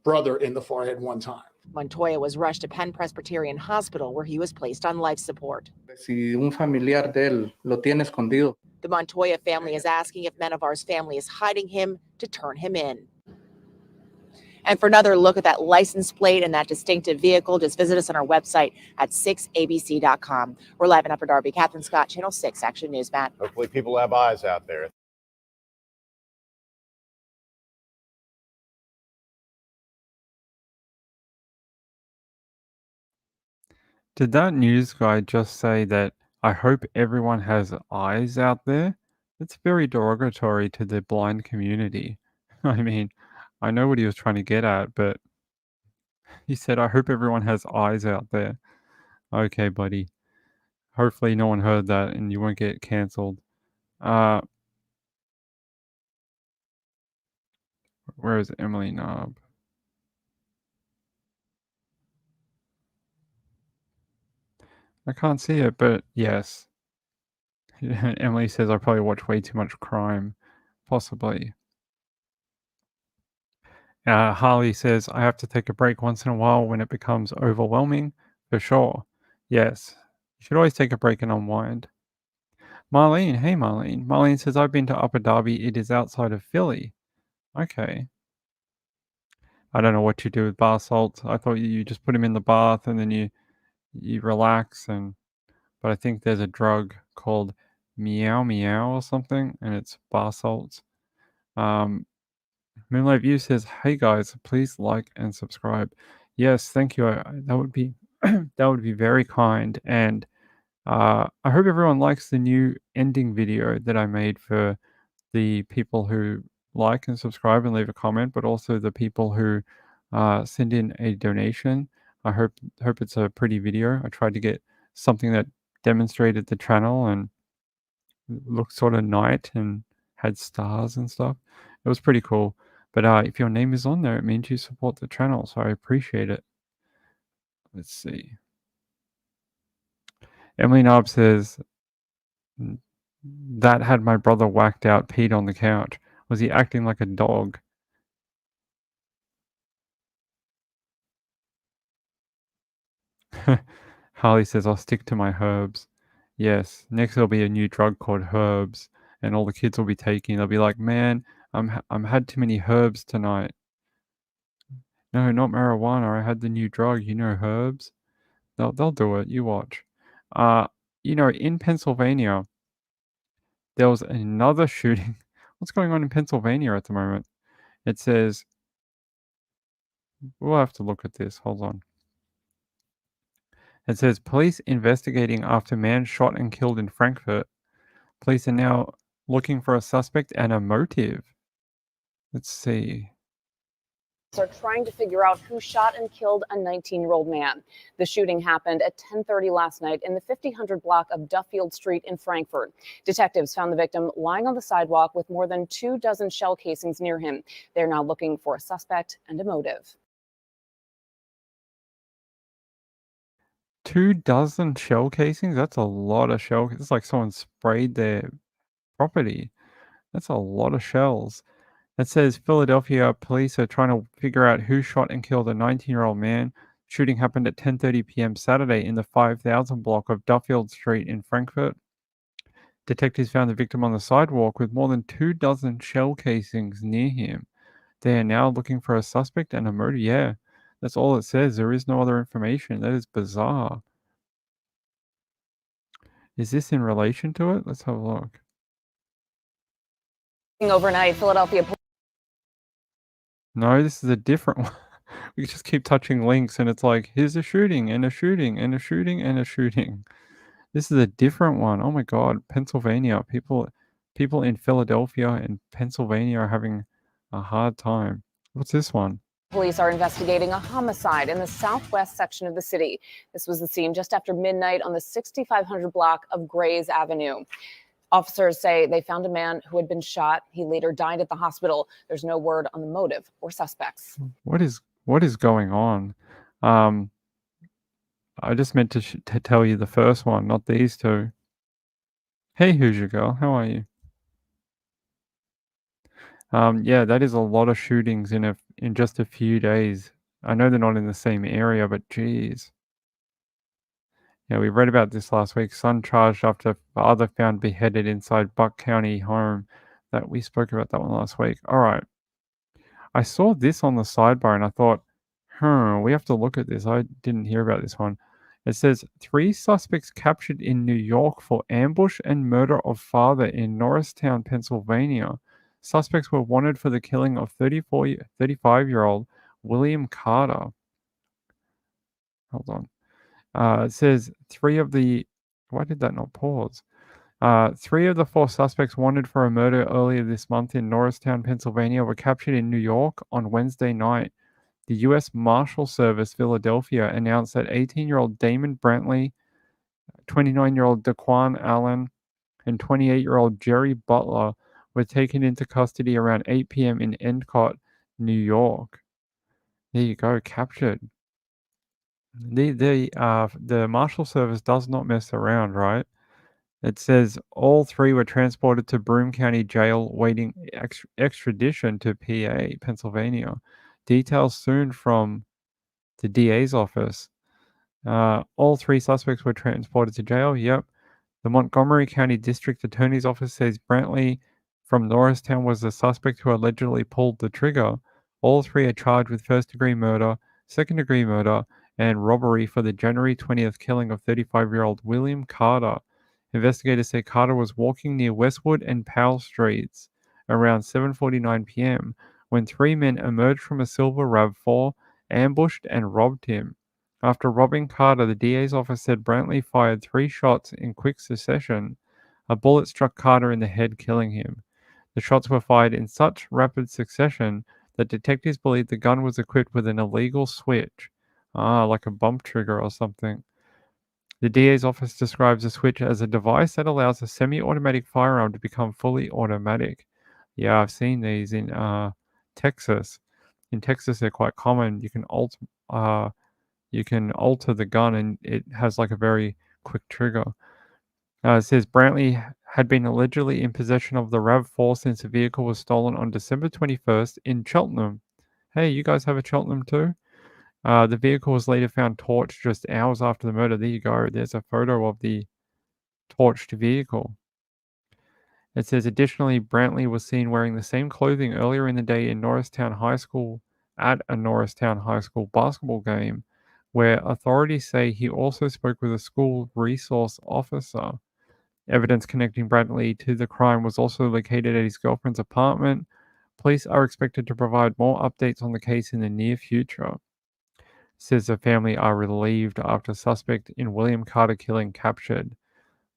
brother in the forehead one time. Montoya was rushed to Penn Presbyterian Hospital, where he was placed on life support. Si un familiar de él lo tiene escondido. The Montoya family is asking if Menevar's family is hiding him to turn him in. And for another look at that license plate and that distinctive vehicle, just visit us on our website at 6abc.com. We're live in Upper Darby. Catherine Scott, Channel 6 Action News, Matt. Hopefully people have eyes out there. Did that news guy just say that I hope everyone has eyes out there? It's very derogatory to the blind community. I mean, I know what he was trying to get at, but he said, I hope everyone has eyes out there. Okay, buddy. Hopefully no one heard that and you won't get cancelled. Where is Emily Knob? I can't see it, but yes. Emily says I probably watch way too much crime. Possibly. Harley says I have to take a break once in a while when it becomes overwhelming. For sure. Yes. You should always take a break and unwind. Marlene, hey Marlene. Marlene says I've been to Upper Darby. It is outside of Philly. Okay. I don't know what you do with bar salts. I thought you just put them in the bath and then you relax but I think there's a drug called Meow Meow or something, and it's bar salts. Moonlight View says, "Hey guys, please like and subscribe." Yes, thank you. That would be that would be very kind, and I hope everyone likes the new ending video that I made for the people who like and subscribe and leave a comment, but also the people who send in a donation. I hope it's a pretty video. I tried to get something that demonstrated the channel and looked sort of nice and had stars and stuff. It was pretty cool. But if your name is on there, it means you support the channel, so I appreciate it. Let's see. Emily Knob says, that had my brother whacked out, peed on the couch. Was he acting like a dog? Harley says, I'll stick to my herbs. Yes, next there'll be a new drug called herbs, and all the kids will be taking. They'll be like, man, I'm had too many herbs tonight. No, not marijuana. I had the new drug, herbs. They'll do it. You watch. In Pennsylvania, there was another shooting. What's going on in Pennsylvania at the moment? It says, we'll have to look at this. Hold on. It says, police investigating after man shot and killed in Frankfurt. Police are now looking for a suspect and a motive. Let's see. Are trying to figure out who shot and killed a 19-year-old man. The shooting happened at 10:30 last night in the 5000 block of Duffield Street in Frankfurt. Detectives found the victim lying on the sidewalk with more than 24 shell casings near him. They're now looking for a suspect and a motive. 24 shell casings? That's a lot of shell. It's like someone sprayed their property. That's a lot of shells. It says Philadelphia police are trying to figure out who shot and killed a 19-year-old man. Shooting happened at 10:30 p.m. Saturday in the 5000 block of Duffield Street in Frankfurt. Detectives found the victim on the sidewalk with more than 24 shell casings near him. They are now looking for a suspect and a motive. Yeah, that's all it says. There is no other information. That is bizarre. Is this in relation to it? Let's have a look. Overnight, Philadelphia. No, this is a different one. We just keep touching links and it's like, here's a shooting and a shooting and a shooting and a shooting. This is a different one. Oh my God, Pennsylvania. People in Philadelphia and Pennsylvania are having a hard time. What's this one? Police are investigating a homicide in the southwest section of the city. This was the scene just after midnight on the 6500 block of Grays Avenue. Officers say they found a man who had been shot. He later died at the hospital. There's no word on the motive or suspects. What is going on? I just meant to tell you the first one, not these two. Hey, Hoosier Girl, how are you? Yeah, that is a lot of shootings in just a few days. I know they're not in the same area, but geez. Yeah, we read about this last week. Son charged after father found beheaded inside Buck County home. That we spoke about that one last week. All right. I saw this on the sidebar and I thought, we have to look at this. I didn't hear about this one. It says 3 suspects captured in New York for ambush and murder of father in Norristown, Pennsylvania. Suspects were wanted for the killing of 35-year-old William Carter. Hold on. It says 3 of the... Why did that not pause? 3 of the 4 suspects wanted for a murder earlier this month in Norristown, Pennsylvania were captured in New York on Wednesday night. The U.S. Marshal Service Philadelphia announced that 18-year-old Damon Brantley, 29-year-old Daquan Allen, and 28-year-old Jerry Butler were taken into custody around 8 p.m. in Endicott, New York. There you go, captured. The Marshal Service does not mess around, right? It says all 3 were transported to Broome County Jail waiting extradition to PA, Pennsylvania. Details soon from the DA's office. All 3 suspects were transported to jail. Yep. The Montgomery County District Attorney's Office says Brantley from Norristown was the suspect who allegedly pulled the trigger. All 3 are charged with first-degree murder, second-degree murder, and robbery for the January 20th killing of 35-year-old William Carter. Investigators say Carter was walking near Westwood and Powell Streets around 7:49 p.m. when 3 men emerged from a silver RAV4, ambushed and robbed him. After robbing Carter, the DA's office said Brantley fired 3 shots in quick succession. A bullet struck Carter in the head, killing him. The shots were fired in such rapid succession that detectives believe the gun was equipped with an illegal switch. Like a bump trigger or something. The DA's office describes the switch as a device that allows a semi-automatic firearm to become fully automatic. Yeah, I've seen these in Texas. In Texas, they're quite common. You can alter the gun and it has like a very quick trigger. It says Brantley had been allegedly in possession of the RAV4 since the vehicle was stolen on December 21st in Cheltenham. Hey, you guys have a Cheltenham too? The vehicle was later found torched just hours after the murder. There you go. There's a photo of the torched vehicle. It says additionally, Brantley was seen wearing the same clothing earlier in the day in Norristown High School at a Norristown High School basketball game, where authorities say he also spoke with a school resource officer. Evidence connecting Brantley to the crime was also located at his girlfriend's apartment. Police are expected to provide more updates on the case in the near future. Says the family are relieved after suspect in William Carter killing captured.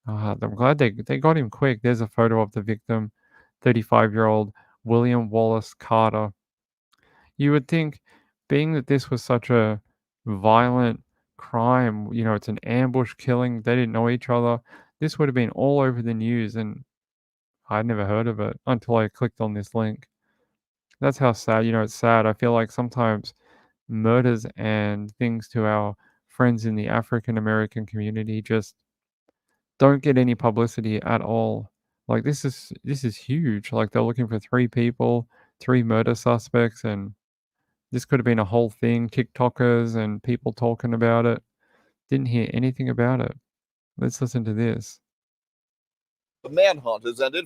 I'm glad they got him quick. There's a photo of the victim, 35-year-old William Wallace Carter. You would think, being that this was such a violent crime, it's an ambush killing, they didn't know each other, this would have been all over the news, and I'd never heard of it until I clicked on this link. That's how sad, it's sad. I feel like sometimes murders and things to our friends in the African American community just don't get any publicity at all. Like this is huge. Like they're looking for 3 people, 3 murder suspects, and this could have been a whole thing. TikTokers and people talking about it. Didn't hear anything about it. Let's listen to this. The manhunt has ended.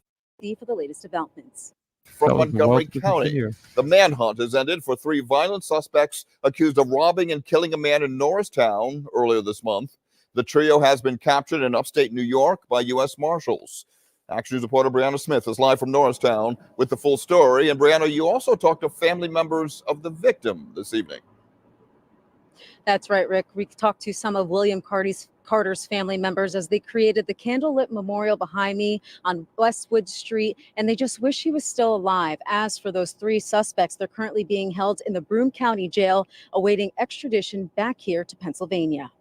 For the latest developments. From Montgomery County, the manhunt has ended for 3 violent suspects accused of robbing and killing a man in Norristown earlier this month. The trio has been captured in upstate New York by U.S. Marshals. Action News reporter Brianna Smith is live from Norristown with the full story. And Brianna, you also talked to family members of the victim this evening. That's right, Rick. We talked to some of William Carter's family members as they created the candlelit memorial behind me on Westwood Street, and they just wish he was still alive. As for those 3 suspects, they're currently being held in the Broome County Jail, awaiting extradition back here to Pennsylvania.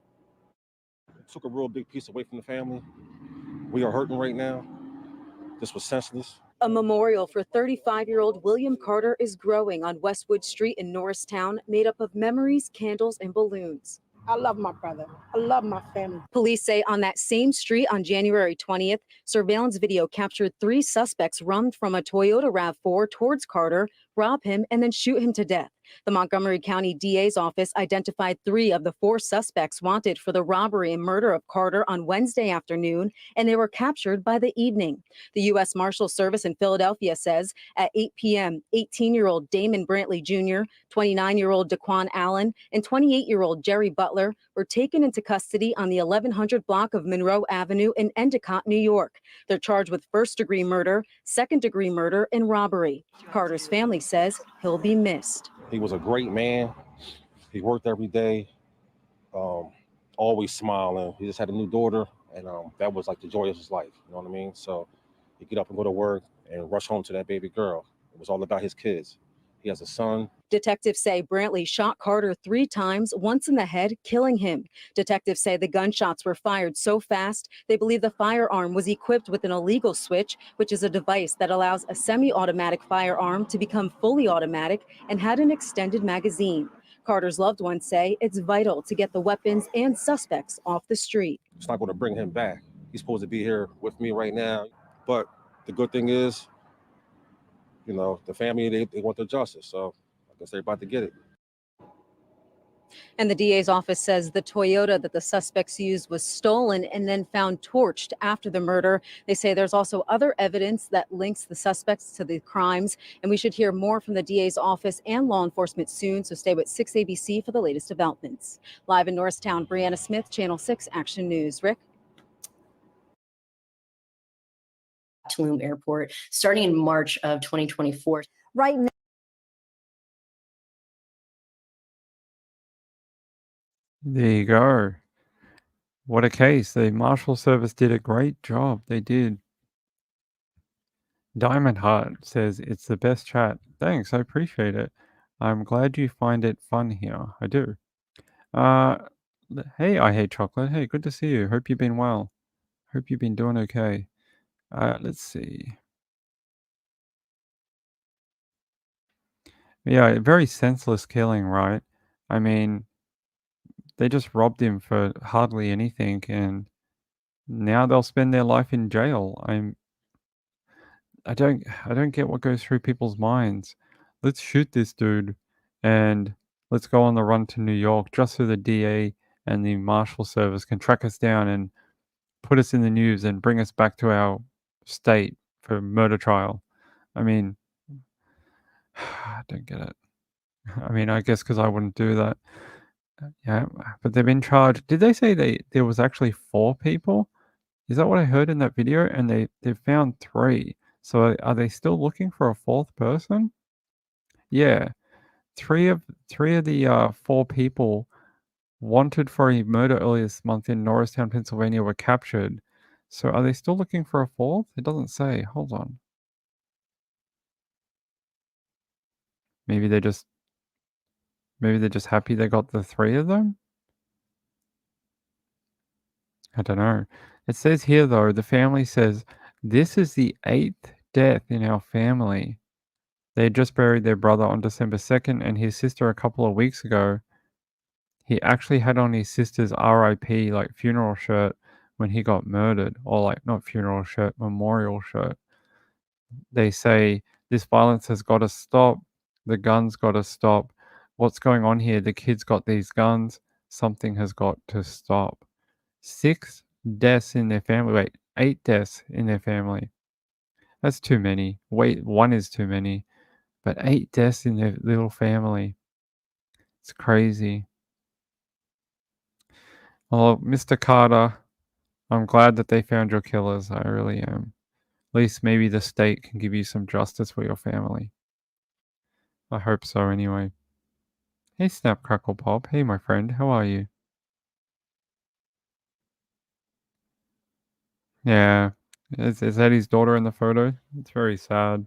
It took a real big piece away from the family. We are hurting right now. This was senseless. A memorial for 35-year-old William Carter is growing on Westwood Street in Norristown, made up of memories, candles, and balloons. I love my brother. I love my family. Police say on that same street on January 20th, surveillance video captured 3 suspects run from a Toyota RAV4 towards Carter, rob him, and then shoot him to death. The Montgomery County DA's office identified 3 of the 4 suspects wanted for the robbery and murder of Carter on Wednesday afternoon, and they were captured by the evening. The U.S. Marshal Service in Philadelphia says at 8 p.m., 18-year-old Damon Brantley Jr., 29-year-old Daquan Allen, and 28-year-old Jerry Butler were taken into custody on the 1100 block of Monroe Avenue in Endicott, New York. They're charged with first-degree murder, second-degree murder, and robbery. Carter's family says he'll be missed. He was a great man. He worked every day, always smiling. He just had a new daughter, and that was like the joy of his life. You know what I mean? So he'd get up and go to work and rush home to that baby girl. It was all about his kids. He has a son. Detectives say Brantley shot Carter 3 times, once in the head, killing him. Detectives say the gunshots were fired so fast, they believe the firearm was equipped with an illegal switch, which is a device that allows a semi-automatic firearm to become fully automatic and had an extended magazine. Carter's loved ones say it's vital to get the weapons and suspects off the street. It's not going to bring him back. He's supposed to be here with me right now. But the good thing is, you know, the family, they want their justice. So I guess they're about to get it. And the DA's office says the Toyota that the suspects used was stolen and then found torched after the murder. They say there's also other evidence that links the suspects to the crimes. And we should hear more from the DA's office and law enforcement soon. So stay with 6 ABC for the latest developments. Live in Norristown, Brianna Smith, Channel 6 Action News. Rick? Tulum Airport starting in March of 2024. Right now. There you go. What a case. The Marshal Service did a great job. They did. Diamond Heart says it's the best chat. Thanks, I appreciate it. I'm glad you find it fun here. I do. Hey, I Hate Chocolate. Hey, good to see you. Hope you've been well. Hope you've been doing okay. Let's see. Yeah, very senseless killing, right? I mean, they just robbed him for hardly anything, and now they'll spend their life in jail. I don't get what goes through people's minds. Let's shoot this dude and let's go on the run to New York just so the DA and the Marshal Service can track us down and put us in the news and bring us back to our state for murder trial. I mean, I don't get it. I mean, I guess because I wouldn't do that. Yeah, but they've been charged. Did they say there was actually 4 people? Is that what I heard in that video? And they found 3. So are they still looking for a 4th person? Yeah, 3 of the 4 people wanted for a murder earlier this month in Norristown, Pennsylvania were captured. So are they still looking for a 4th? It doesn't say. Hold on. Maybe they're just happy they got the 3 of them? I don't know. It says here though, the family says this is the 8th death in our family. They had just buried their brother on December 2nd and his sister a couple of weeks ago. He actually had on his sister's RIP like funeral shirt when he got murdered, or like not funeral shirt, memorial shirt. They say this violence has got to stop. The guns got to stop. What's going on here? The kids got these guns. Something has got to stop. 6 deaths in their family. Wait, 8 deaths in their family. That's too many. Wait, 1 is too many. But 8 deaths in their little family. It's crazy. Well, Mr. Carter, I'm glad that they found your killers. I really am. At least maybe the state can give you some justice for your family. I hope so anyway. Hey, Snap Crackle Pop. Hey, my friend. How are you? Yeah. Is that his daughter in the photo? It's very sad.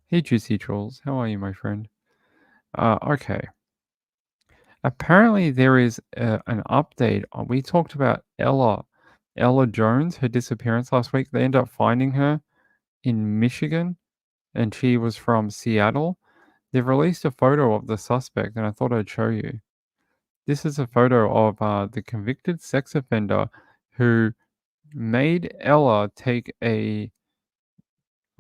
Hey, Juicy Trolls. How are you, my friend? Okay. Apparently, there is an update. We talked about Ella Jones, her disappearance last week. They ended up finding her in Michigan, and she was from Seattle. They've released a photo of the suspect, and I thought I'd show you. This is a photo of the convicted sex offender who made Ella take a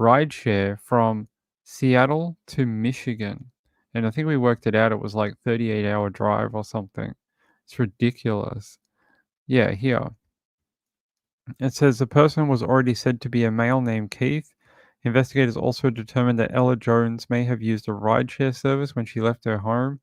rideshare from Seattle to Michigan. And I think we worked it out. It was like 38-hour drive or something. It's ridiculous. Yeah, here. It says the person was already said to be a male named Keith. Investigators also determined that Ella Jones may have used a rideshare service when she left her home.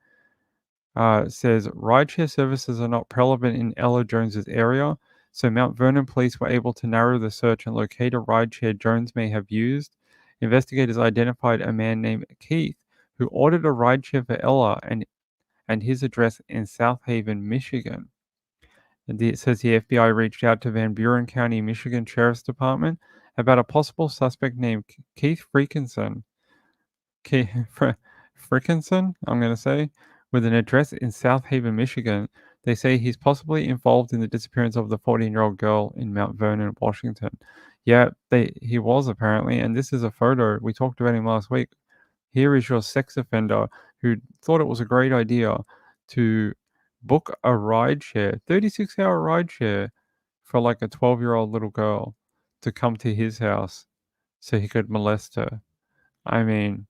It says rideshare services are not prevalent in Ella Jones's area, so Mount Vernon police were able to narrow the search and locate a rideshare Jones may have used. Investigators identified a man named Keith who ordered a rideshare for Ella and his address in South Haven, Michigan. It says the FBI reached out to Van Buren County, Michigan Sheriff's Department about a possible suspect named Keith Frickinson. Frickinson, I'm going to say, with an address in South Haven, Michigan. They say he's possibly involved in the disappearance of the 14-year-old girl in Mount Vernon, Washington. Yeah, he was apparently, and this is a photo. We talked about him last week. Here is your sex offender who thought it was a great idea to book a rideshare, 36-hour rideshare for like a 12-year-old little girl to come to his house so he could molest her. I mean,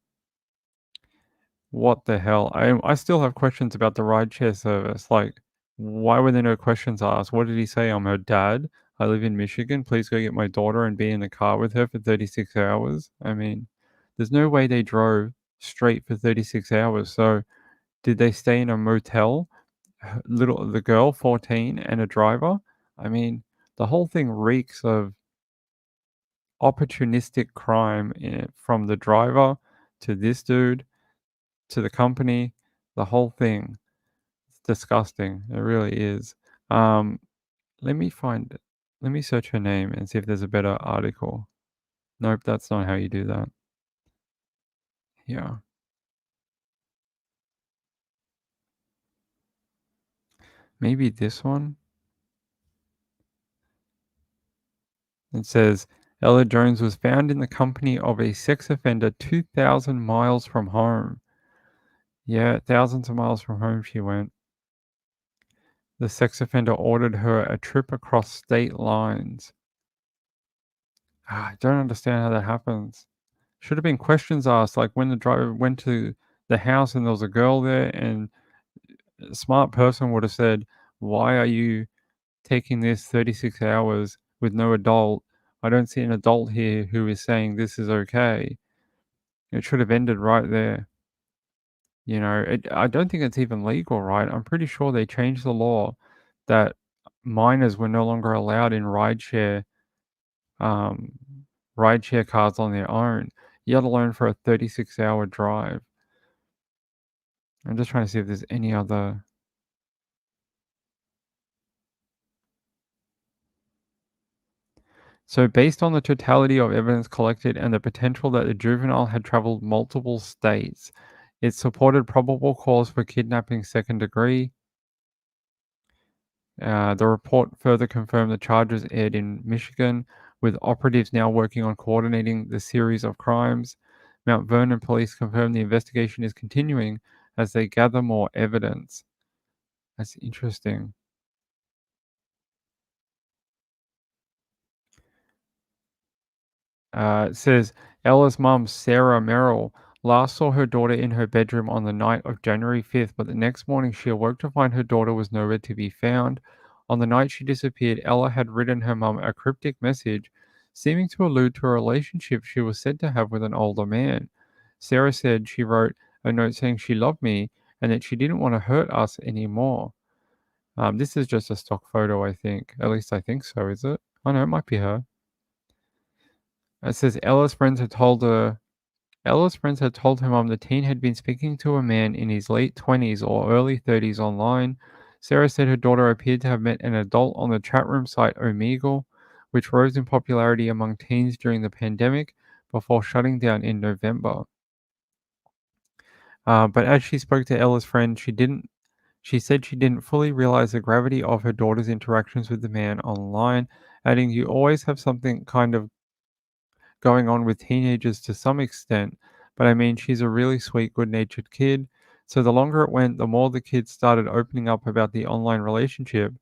what the hell? I still have questions about the rideshare service. Like, why were there no questions asked? What did he say? I'm her dad. I live in Michigan. Please go get my daughter and be in the car with her for 36 hours. I mean, there's no way they drove straight for 36 hours. So, did they stay in a motel? The girl, 14, and a driver? I mean, the whole thing reeks of opportunistic crime from the driver to this dude to the company, the whole thing. It's disgusting. It really is. Let me search her name and see if there's a better article. Nope, that's not how you do that. Yeah. Maybe this one? It says, Ella Jones was found in the company of a sex offender 2,000 miles from home. Yeah, thousands of miles from home she went. The sex offender ordered her a trip across state lines. I don't understand how that happens. Should have been questions asked, like when the driver went to the house and there was a girl there, and a smart person would have said, why are you taking this 36 hours with no adult? I don't see an adult here who is saying this is okay. It should have ended right there. You know, I don't think it's even legal, right? I'm pretty sure they changed the law that minors were no longer allowed in rideshare cars on their own, yet alone for a 36-hour drive. I'm just trying to see if there's any other. So based on the totality of evidence collected and the potential that the juvenile had traveled multiple states, it supported probable cause for kidnapping second degree. The report further confirmed the charges aired in Michigan, with operatives now working on coordinating the series of crimes. Mount Vernon police confirmed the investigation is continuing as they gather more evidence. That's interesting. It says Ella's mom, Sarah Merrill, last saw her daughter in her bedroom on the night of January 5th, but the next morning she awoke to find her daughter was nowhere to be found. On the night she disappeared, Ella had written her mom a cryptic message, seeming to allude to a relationship she was said to have with an older man. Sarah said she wrote a note saying she loved me and that she didn't want to hurt us anymore. This is just a stock photo, I think. At least I think so, is it? Oh no, it might be her. It says Ella's friends had told her mom the teen had been speaking to a man in his late 20s or early 30s online. Sarah said her daughter appeared to have met an adult on the chat room site Omegle, which rose in popularity among teens during the pandemic before shutting down in November. But as she spoke to Ella's friend, she said she didn't fully realize the gravity of her daughter's interactions with the man online, adding, "You always have something kind of going on with teenagers to some extent, but I mean, she's a really sweet, good-natured kid." So the longer it went, the more the kids started opening up about the online relationship.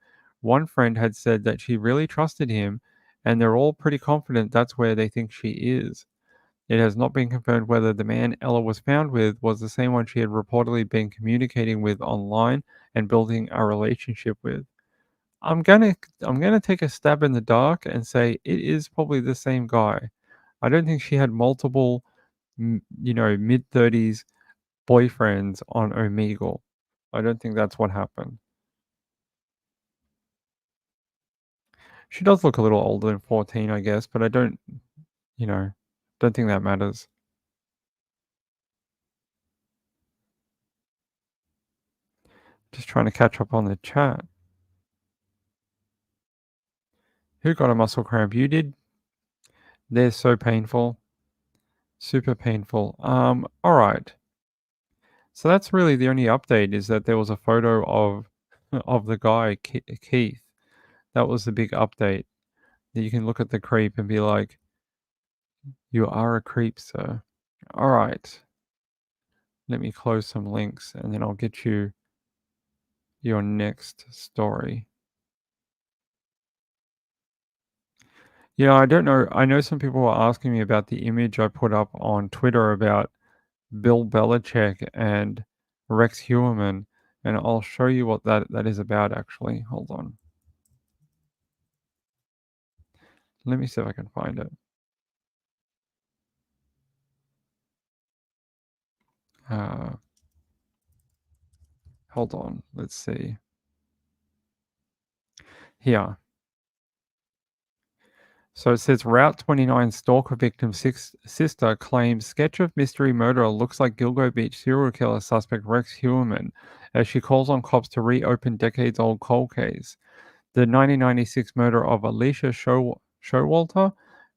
One friend had said that she really trusted him, and they're all pretty confident that's where they think she is. It has not been confirmed whether the man Ella was found with was the same one she had reportedly been communicating with online and building a relationship with. I'm gonna take a stab in the dark and say it is probably the same guy. I don't think she had multiple, mid-30s boyfriends on Omegle. I don't think that's what happened. She does look a little older than 14, I guess, but I don't think that matters. Just trying to catch up on the chat. Who got a muscle cramp? You did? They're so painful. Super painful. All right. So that's really the only update, is that there was a photo of the guy, Keith. That was the big update. That you can look at the creep and be like, you are a creep, sir. All right. Let me close some links and then I'll get you your next story. Yeah, I don't know. I know some people were asking me about the image I put up on Twitter about Bill Belichick and Rex Heuermann, and I'll show you what that is about, actually. Hold on. Let me see if I can find it. Hold on. Let's see. Here. So it says Route 29 stalker victim sister claims sketch of mystery murderer looks like Gilgo Beach serial killer suspect Rex Heuermann, as she calls on cops to reopen decades-old cold case. The 1996 murder of Alicia Showalter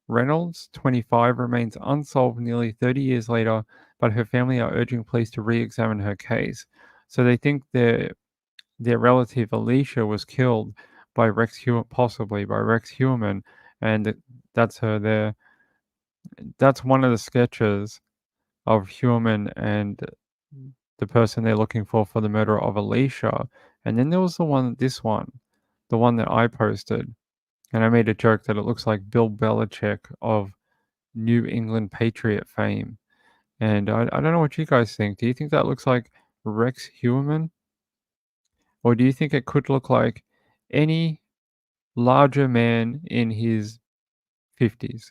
Reynolds, 25, remains unsolved nearly 30 years later, but her family are urging police to re-examine her case. So they think their relative Alicia was killed by possibly by Rex Heuermann, and that's her there. That's one of the sketches of Heuermann and the person they're looking for the murder of Alicia. And then there was the one that I posted, and I made a joke that it looks like Bill Belichick of New England Patriot fame. And I don't know what you guys think. Do you think that looks like Rex Heuermann? Or do you think it could look like any larger man in his 50s?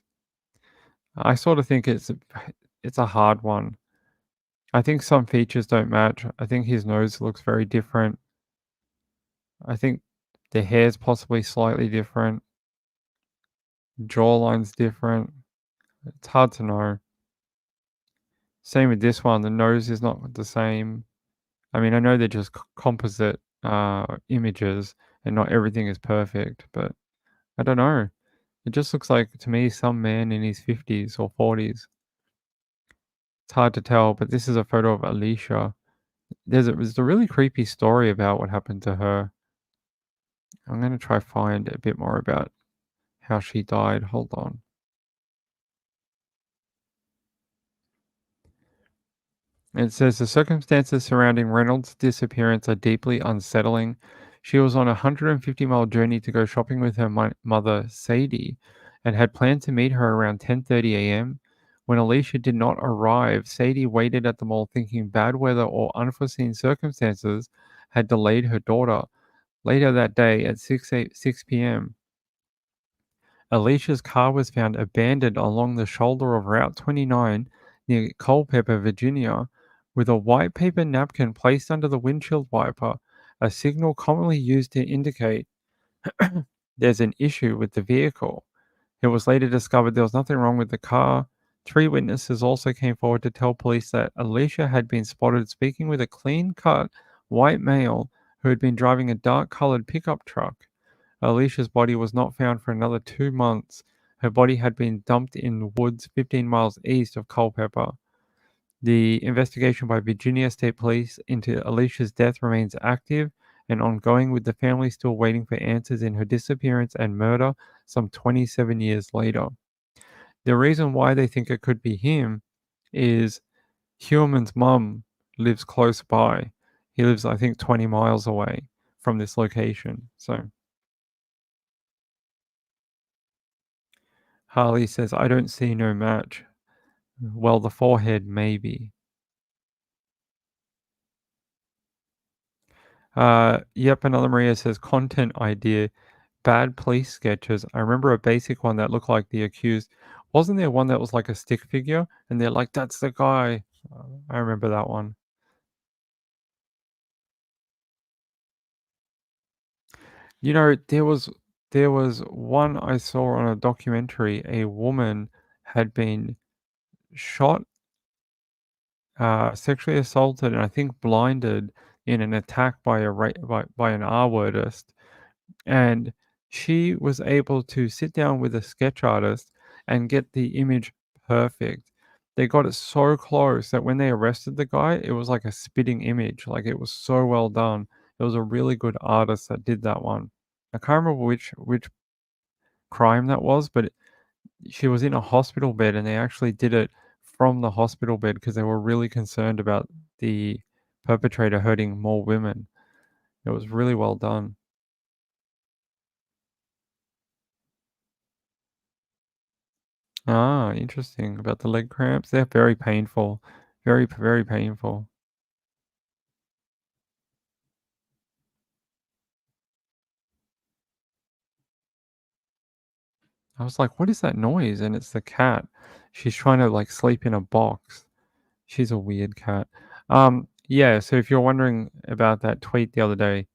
I sort of think it's a hard one. I think some features don't match. I think his nose looks very different. I think the hair's possibly slightly different. Jawline's different. It's hard to know. Same with this one. The nose is not the same. I mean, I know they're just composite images and not everything is perfect, but I don't know. It just looks like, to me, some man in his 50s or 40s. It's hard to tell, but this is a photo of Alicia. There's a really creepy story about what happened to her. I'm going to try find a bit more about how she died. Hold on. It says the circumstances surrounding Reynolds' disappearance are deeply unsettling. She was on a 150-mile journey to go shopping with her mother, Sadie, and had planned to meet her around 10:30 a.m. When Alicia did not arrive, Sadie waited at the mall thinking bad weather or unforeseen circumstances had delayed her daughter. Later that day at 6 p.m., Alicia's car was found abandoned along the shoulder of Route 29 near Culpeper, Virginia, with a white paper napkin placed under the windshield wiper, a signal commonly used to indicate there's an issue with the vehicle. It was later discovered there was nothing wrong with the car. 3 witnesses also came forward to tell police that Alicia had been spotted speaking with a clean-cut white male who had been driving a dark-colored pickup truck. Alicia's body was not found for another 2 months. Her body had been dumped in the woods 15 miles east of Culpeper. The investigation by Virginia State Police into Alicia's death remains active and ongoing, with the family still waiting for answers in her disappearance and murder some 27 years later. The reason why they think it could be him is Heuermann's mum lives close by. He lives, I think, 20 miles away from this location. So Harley says, I don't see no match. Well, the forehead, maybe. Yep, another Maria says content idea. Bad police sketches. I remember a basic one that looked like the accused. Wasn't there one that was like a stick figure? And they're like, that's the guy. I remember that one. You know, there was one I saw on a documentary. A woman had been shot, sexually assaulted, and I think blinded in an attack by by an R-wordist. And she was able to sit down with a sketch artist and get the image perfect. They got it so close that when they arrested the guy, it was like a spitting image. Like it was so well done. It was a really good artist that did that one. I can't remember which crime that was, but she was in a hospital bed and they actually did it from the hospital bed because they were really concerned about the perpetrator hurting more women. It was really well done. Ah, interesting. About the leg cramps. They're very painful. Very, very painful. I was like, what is that noise? And it's the cat. She's trying to like sleep in a box. She's a weird cat. Yeah, so if you're wondering about that tweet the other day,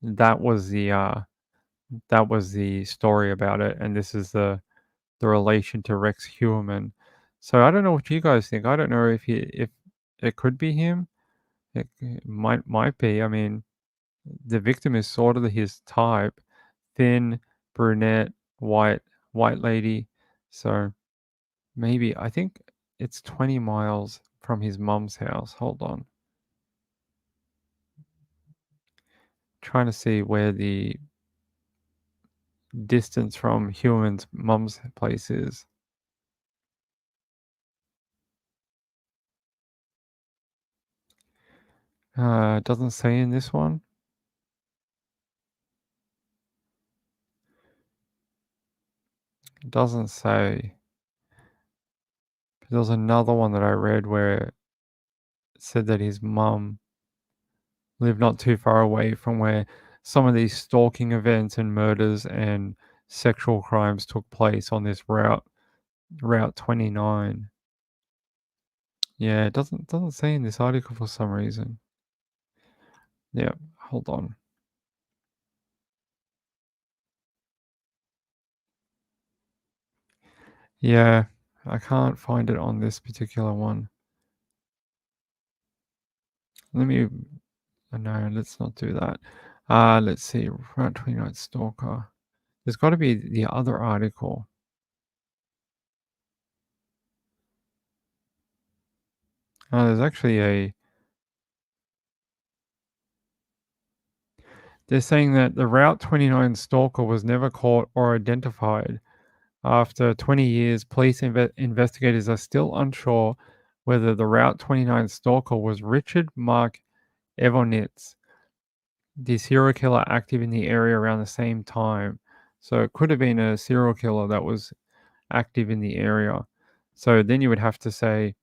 that was the story about it, and this is the relation to Rex Heuermann. So I don't know what you guys think. I don't know if it could be him. It might be. I mean, the victim is sort of his type, thin, brunette, white lady. So maybe I think it's 20 miles from his mum's house. Hold on. Trying to see where the distance from Heuermann's mum's place is. It doesn't say in this one. It doesn't say. There was another one that I read where it said that his mum lived not too far away from where some of these stalking events and murders and sexual crimes took place on this Route 29. Yeah, it doesn't say in this article for some reason. Yeah, hold on. Yeah, I can't find it on this particular one. No, let's not do that. Let's see. Route 29 stalker. There's got to be the other article. There's actually they're saying that the Route 29 stalker was never caught or identified. After 20 years, police investigators are still unsure whether the Route 29 stalker was Richard Mark Evonitz, the serial killer active in the area around the same time. So it could have been a serial killer that was active in the area. So then you would have to say,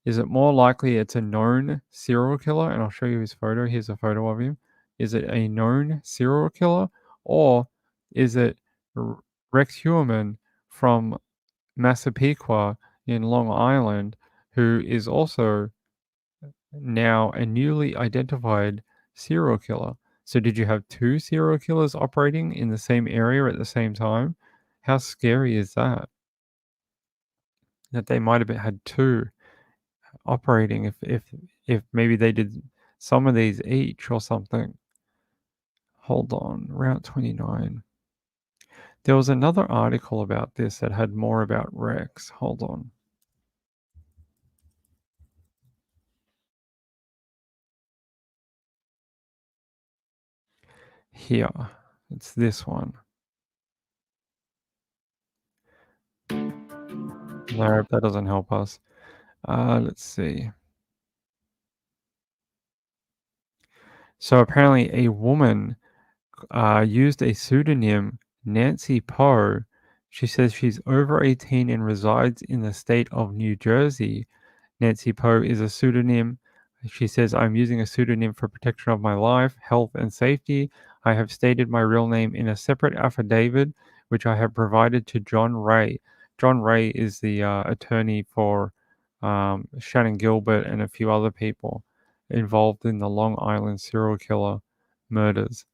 is it more likely it's a known serial killer? And I'll show you his photo. Here's a photo of him. Is it a known serial killer? Or is it Rex Heuermann from Massapequa in Long Island, who is also now a newly identified serial killer? So did you have two serial killers operating in the same area at the same time? How scary is that? That they might have had two operating if maybe they did some of these each or something. Hold on, Route 29. There was another article about this that had more about Rex. Hold on. Here, it's this one. No, that doesn't help us. Let's see. So apparently a woman used a pseudonym, Nancy Poe, She says she's over 18 and resides in the state of New Jersey. Nancy Poe is a pseudonym. She says, I'm using a pseudonym for protection of my life, health, and safety. I have stated my real name in a separate affidavit, which I have provided to John Ray. John Ray is the attorney for Shannon Gilbert and a few other people involved in the Long Island serial killer murders.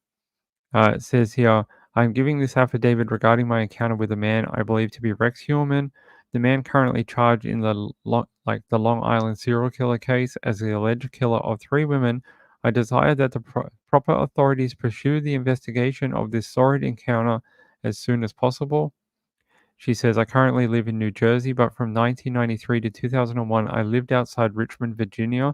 It says here, I'm giving this affidavit regarding my encounter with a man I believe to be Rex Heuermann, the man currently charged in the Long Island serial killer case as the alleged killer of 3 women. I desire that the proper authorities pursue the investigation of this sordid encounter as soon as possible. She says, I currently live in New Jersey, but from 1993 to 2001, I lived outside Richmond, Virginia,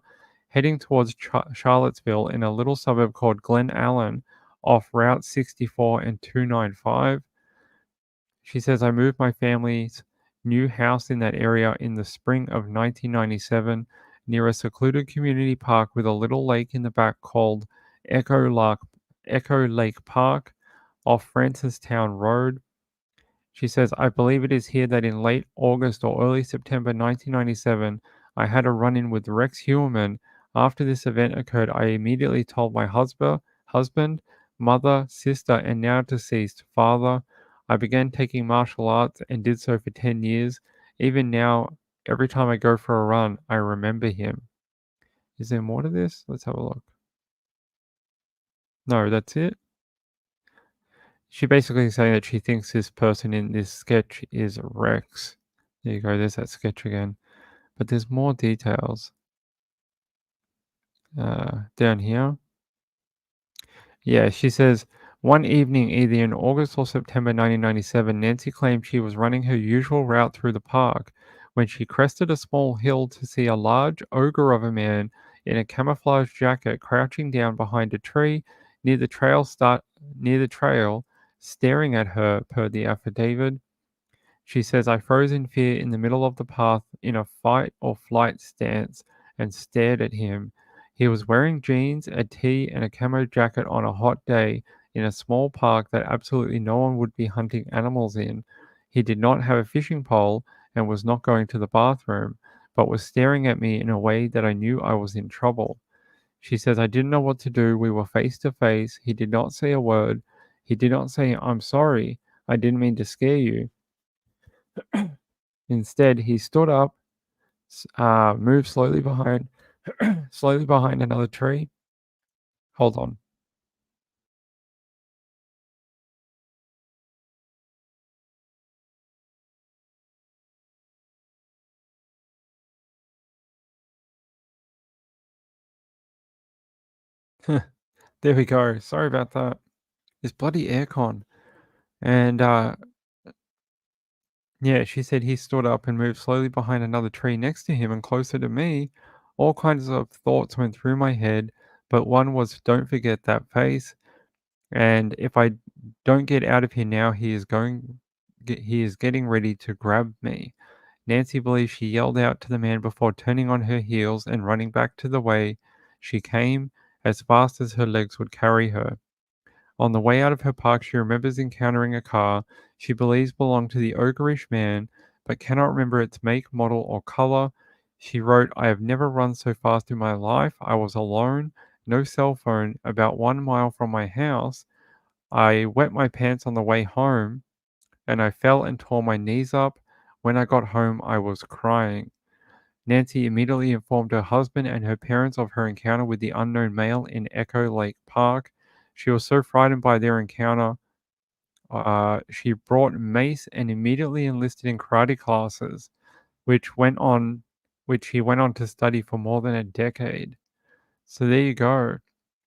heading towards Charlottesville in a little suburb called Glen Allen off Route 64 and 295. She says, I moved my family's new house in that area in the spring of 1997 near a secluded community park with a little lake in the back called Echo Lake Park off Francistown Road. She says, I believe it is here that in late August or early September 1997, I had a run-in with Rex Heuermann. After this event occurred, I immediately told my husband, mother, sister, and now deceased father. I began taking martial arts and did so for 10 years. Even now, every time I go for a run, I remember him. Is there more to this? Let's have a look. No, that's it. She basically is saying that she thinks this person in this sketch is Rex. There you go, there's that sketch again. But there's more details. Down here. Yeah, she says, one evening, either in August or September 1997, Nancy claimed she was running her usual route through the park when she crested a small hill to see a large ogre of a man in a camouflage jacket crouching down behind a tree near the trail, staring at her, per the affidavit. She says, I froze in fear in the middle of the path in a fight or flight stance and stared at him. He was wearing jeans, a tee, and a camo jacket on a hot day in a small park that absolutely no one would be hunting animals in. He did not have a fishing pole and was not going to the bathroom, but was staring at me in a way that I knew I was in trouble. She says, I didn't know what to do. We were face to face. He did not say a word. He did not say, I'm sorry. I didn't mean to scare you. Instead, he stood up, moved slowly behind another tree. Hold on. There we go. Sorry about that. This bloody aircon. And yeah, she said he stood up and moved slowly behind another tree next to him and closer to me. All kinds of thoughts went through my head, but one was, don't forget that face. And if I don't get out of here now, he is getting ready to grab me. Nancy believes she yelled out to the man before turning on her heels and running back to the way she came as fast as her legs would carry her. On the way out of her park, she remembers encountering a car she believes belonged to the ogreish man, but cannot remember its make, model, or color. She wrote, I have never run so fast in my life. I was alone, no cell phone, about 1 mile from my house. I wet my pants on the way home, and I fell and tore my knees up. When I got home, I was crying. Nancy immediately informed her husband and her parents of her encounter with the unknown male in Echo Lake Park. She was so frightened by their encounter, she brought mace and immediately enlisted in karate classes, which he went on to study for more than a decade. So there you go.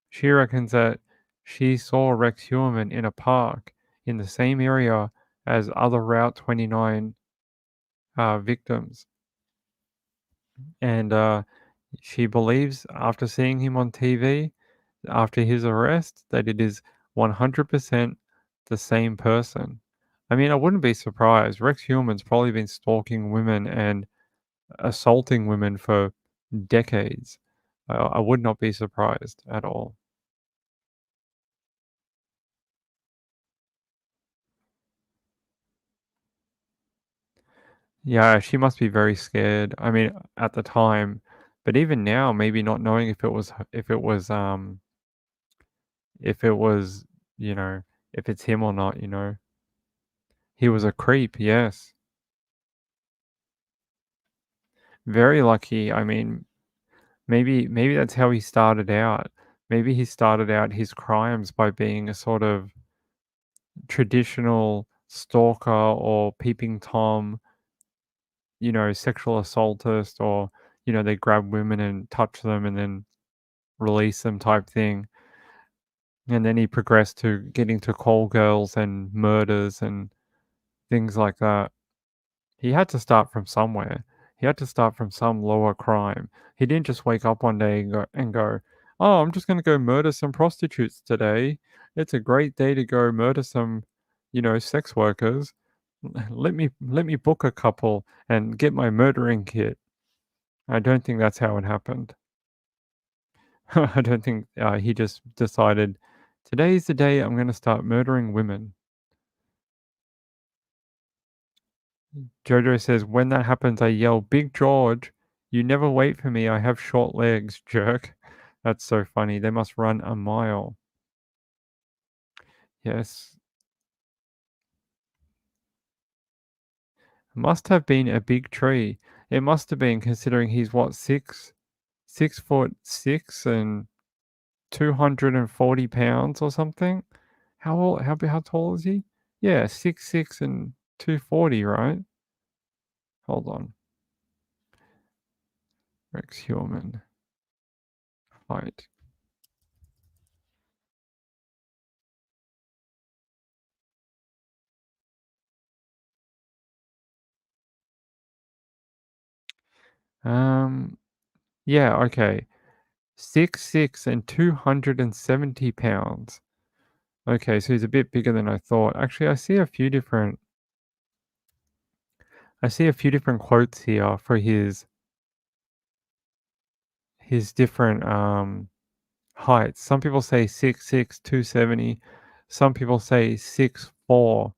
She reckons that she saw Rex Heuermann in a park in the same area as other Route 29 victims. And she believes, after seeing him on TV, after his arrest, that it is 100% the same person. I mean, I wouldn't be surprised. Rex Heuermann's probably been stalking women and assaulting women for decades. I would not be surprised at all. Yeah, she must be very scared. I mean, at the time, but even now, maybe not knowing if it was, you know, if it's him or not, you know. He was a creep, yes. Very lucky. I mean, maybe that's how he started out. Maybe he started out his crimes by being a sort of traditional stalker or peeping Tom, you know, sexual assaultist, or, you know, they grab women and touch them and then release them type thing. And then he progressed to getting to call girls and murders and things like that. He had to start from somewhere. He had to start from some lower crime. He didn't just wake up one day and go, "Oh, I'm just going to go murder some prostitutes today. It's a great day to go murder some, you know, sex workers. Let me book a couple and get my murdering kit." I don't think that's how it happened. I don't think he just decided, "Today's the day I'm going to start murdering women." Jojo says, "When that happens, I yell, 'Big George, you never wait for me. I have short legs, jerk.'" That's so funny. They must run a mile. Yes. Must have been a big tree. It must have been, considering he's what, 6'6" and 240 pounds or something? How tall is he? Yeah, 6'6" and 240, right? Hold on. Rex Human. Height. Yeah, okay. 6'6" and 270 pounds. Okay, so he's a bit bigger than I thought. Actually, I see a few different quotes here for his different heights. Some people say 6'6", 270. Some people say 6'4"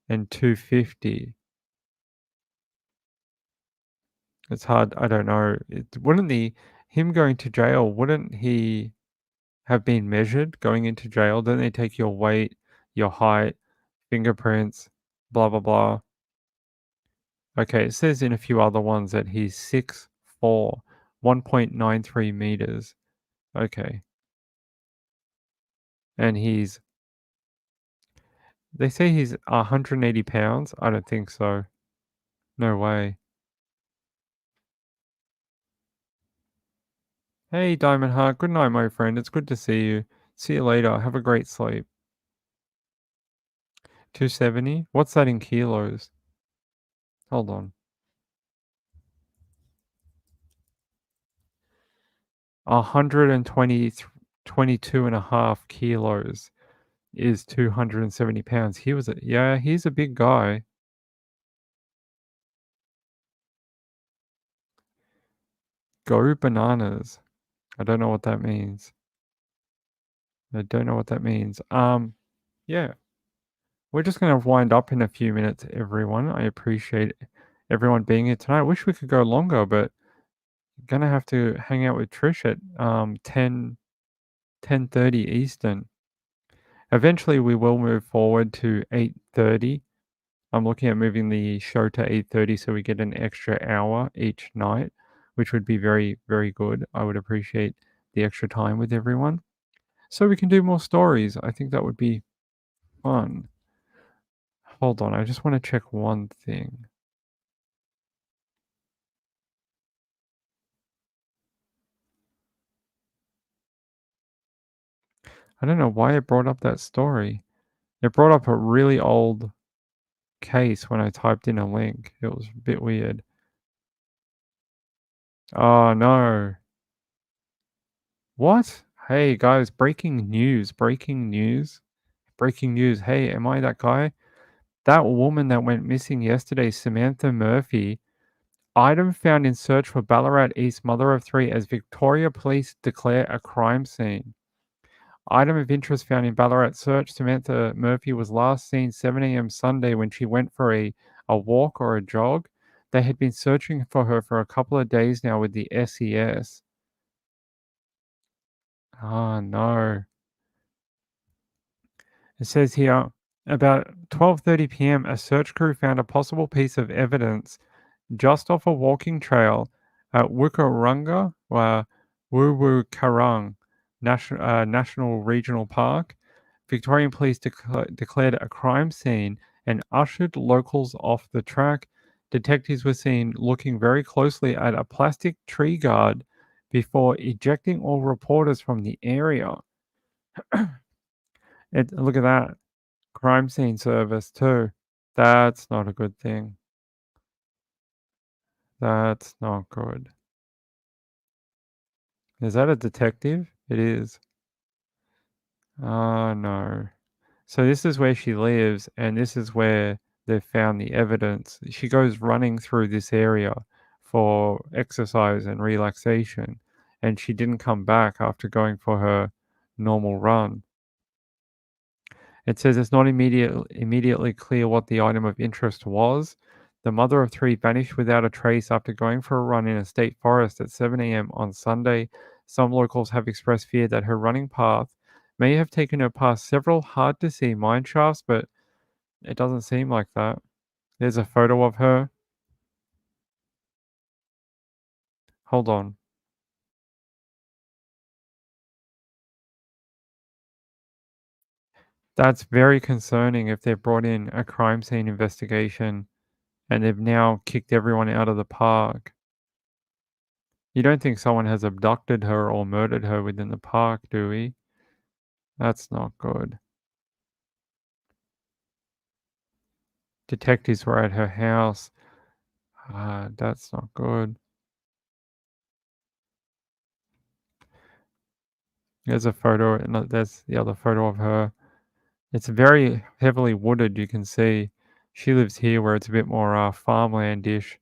and 250. It's hard. I don't know. Him going to jail, wouldn't he have been measured going into jail? Don't they take your weight, your height, fingerprints, blah, blah, blah? Okay, it says in a few other ones that he's 6'4", 1.93 meters. Okay. And they say he's 180 pounds. I don't think so. No way. Hey, Diamond Heart. Good night, my friend. It's good to see you. See you later. Have a great sleep. 270? What's that in kilos? Hold on. 122.5 kilos is 270 pounds. He's a big guy. Go bananas. I don't know what that means. Yeah. We're just going to wind up in a few minutes, everyone. I appreciate everyone being here tonight. I wish we could go longer, but going to have to hang out with Trish at 10:30 Eastern. Eventually, we will move forward to 8:30. I'm looking at moving the show to 8:30 so we get an extra hour each night, which would be very, very good. I would appreciate the extra time with everyone. So we can do more stories. I think that would be fun. Hold on, I just want to check one thing. I don't know why it brought up that story. It brought up a really old case when I typed in a link. It was a bit weird. Oh no. What? Hey guys, breaking news. Hey, am I that guy? That woman that went missing yesterday, Samantha Murphy. Item found in search for Ballarat East mother of three as Victoria Police declare a crime scene. Item of interest found in Ballarat search. Samantha Murphy was last seen 7 a.m. Sunday when she went for a walk or a jog. They had been searching for her for a couple of days now with the SES. Oh, no. It says here, about 12:30 p.m., a search crew found a possible piece of evidence just off a walking trail at Wukarunga, Wu Karang National Regional Park. Victorian police declared a crime scene and ushered locals off the track. Detectives were seen looking very closely at a plastic tree guard before ejecting all reporters from the area. Look at that. Crime scene service too. That's not a good thing. That's not good. Is that a detective? It is. Oh, no. So this is where she lives, and this is where they've found the evidence. She goes running through this area for exercise and relaxation, and she didn't come back after going for her normal run. It says it's not immediately clear what the item of interest was. The mother of three vanished without a trace after going for a run in a state forest at 7 a.m. on Sunday. Some locals have expressed fear that her running path may have taken her past several hard-to-see mine shafts, but it doesn't seem like that. There's a photo of her. Hold on. That's very concerning if they've brought in a crime scene investigation and they've now kicked everyone out of the park. You don't think someone has abducted her or murdered her within the park, do we? That's not good. Detectives were at her house. That's not good. There's a photo, and there's the other photo of her. It's very heavily wooded, you can see. She lives here where it's a bit more farmlandish,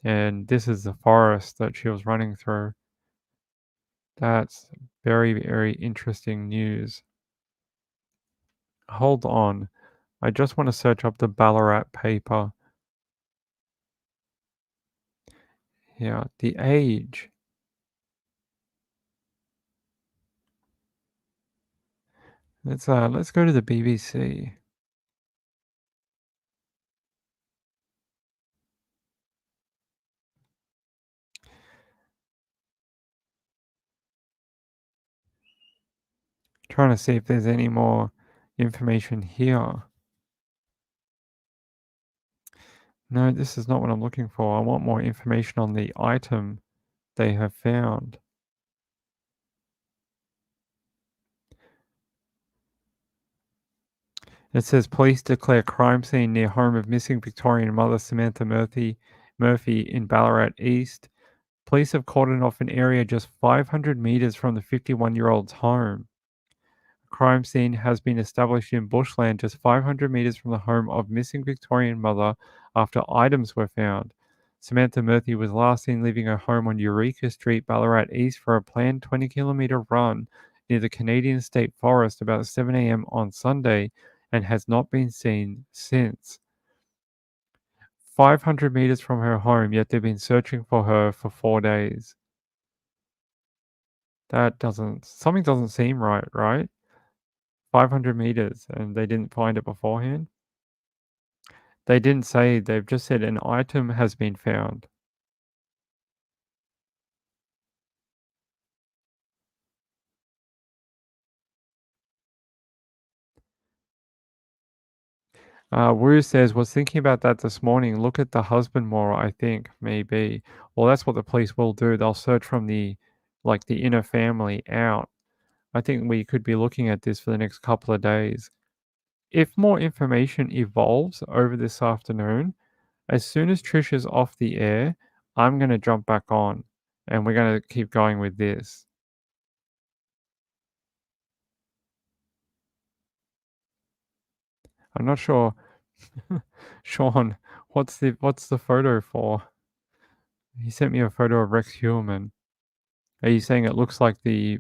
and this is the forest that she was running through. That's very, very interesting news. Hold on. I just want to search up the Ballarat paper. Yeah, the age. Let's go to the BBC. Trying to see if there's any more information here. No, this is not what I'm looking for. I want more information on the item they have found. It says police declare crime scene near home of missing Victorian mother Samantha Murphy in Ballarat East. Police have cordoned off an area just 500 meters from the 51-year-old's home. A crime scene has been established in bushland just 500 meters from the home of missing Victorian mother after items were found. Samantha Murphy was last seen leaving her home on Eureka Street, Ballarat East for a planned 20-kilometer run near the Canadian State Forest about 7 a.m. on Sunday and has not been seen since. 500 meters from her home, yet they've been searching for her for 4 days. Something doesn't seem right, right? 500 meters and they didn't find it beforehand? They didn't say, they've just said an item has been found. Wu says, was thinking about that this morning. Look at the husband more, I think, maybe. Well, that's what the police will do. They'll search from the inner family out. I think we could be looking at this for the next couple of days. If more information evolves over this afternoon, as soon as Trish is off the air, I'm going to jump back on and we're going to keep going with this. I'm not sure. Sean, what's the photo for? He sent me a photo of Rex Heuermann. Are you saying it looks like the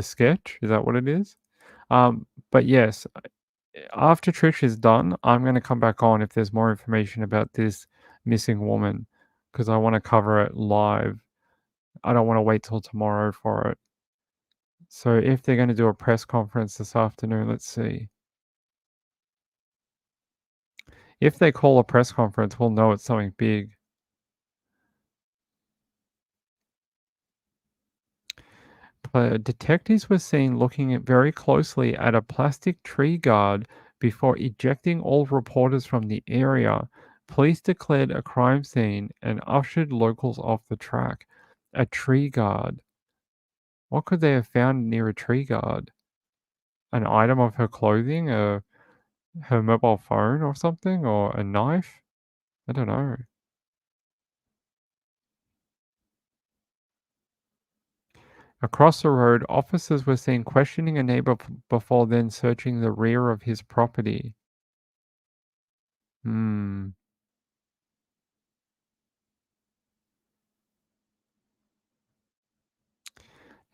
sketch? Is that what it is? But yes, after Trish is done, I'm going to come back on if there's more information about this missing woman. because I want to cover it live. I don't want to wait till tomorrow for it. So if they're going to do a press conference this afternoon, let's see. If they call a press conference, we'll know it's something big. But detectives were seen looking very closely at a plastic tree guard before ejecting all reporters from the area. Police declared a crime scene and ushered locals off the track. A tree guard. What could they have found near a tree guard? An item of her clothing, her mobile phone or something, or a knife? I don't know. Across the road, officers were seen questioning a neighbor before then searching the rear of his property. Hmm.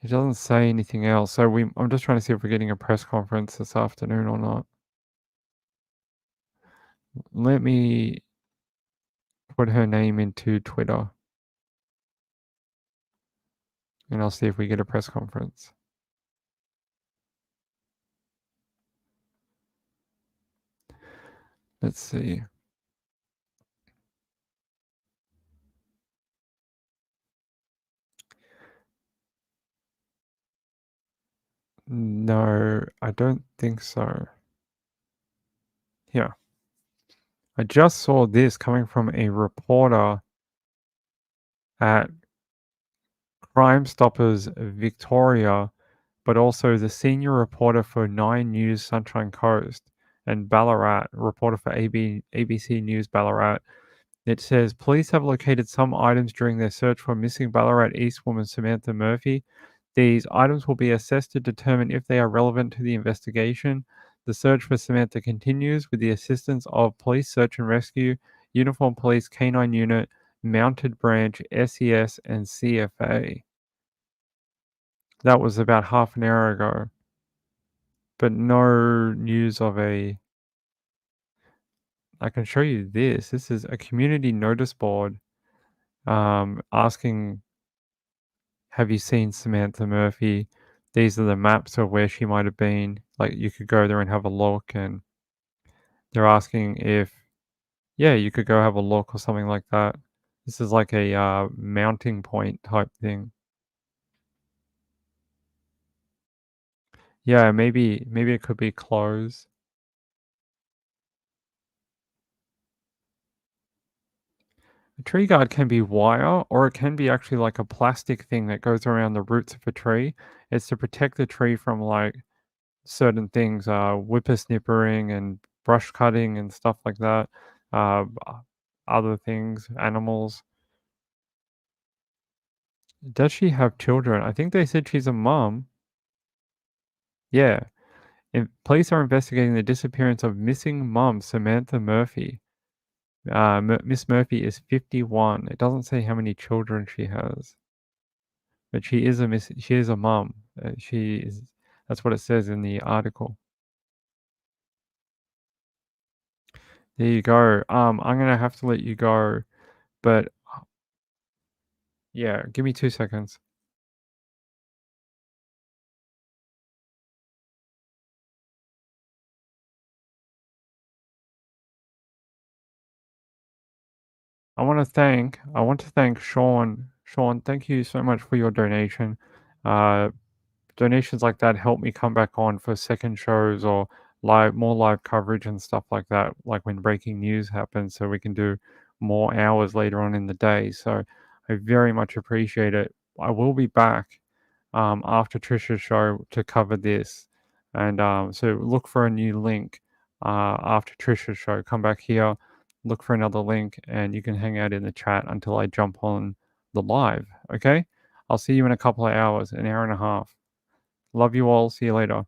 It doesn't say anything else, so I'm just trying to see if we're getting a press conference this afternoon or not. Let me put her name into Twitter. And I'll see if we get a press conference. Let's see. No, I don't think so. Here. I just saw this coming from a reporter at Crime Stoppers Victoria, but also the senior reporter for 9 News Sunshine Coast and Ballarat, reporter for ABC News Ballarat. It says, police have located some items during their search for missing Ballarat East woman Samantha Murphy. These items will be assessed to determine if they are relevant to the investigation. The search for Samantha continues with the assistance of Police Search and Rescue, Uniform Police K9 Unit, Mounted Branch, SES, and CFA. That was about half an hour ago. But no news of a... I can show you this. This is a community notice board asking, have you seen Samantha Murphy? These are the maps of where she might have been. Like, you could go there and have a look, and they're asking if, yeah, you could go have a look or something like that. This is like a mounting point type thing. Yeah, maybe it could be closed. A tree guard can be wire, or it can be actually like a plastic thing that goes around the roots of a tree. It's to protect the tree from like certain things, whippersnippering and brush cutting and stuff like that. Other things, animals. Does she have children? I think they said she's a mom. Yeah. Police are investigating the disappearance of missing mom Samantha Murphy. Miss Murphy is 51. It doesn't say how many children she has, but she is a mom. That's what it says in the article. There you go. I'm gonna have to let you go, but yeah, give me 2 seconds. I want to thank Sean. Sean, thank you so much for your donation. Donations like that help me come back on for second shows or more live coverage and stuff like that, like when breaking news happens, so we can do more hours later on in the day. So I very much appreciate it. I will be back after Trisha's show to cover this, and so look for a new link after Trisha's show. Come back here, look for another link, and you can hang out in the chat until I jump on the live. Okay, I'll see you in a couple of hours, an hour and a half. Love you all. See you later.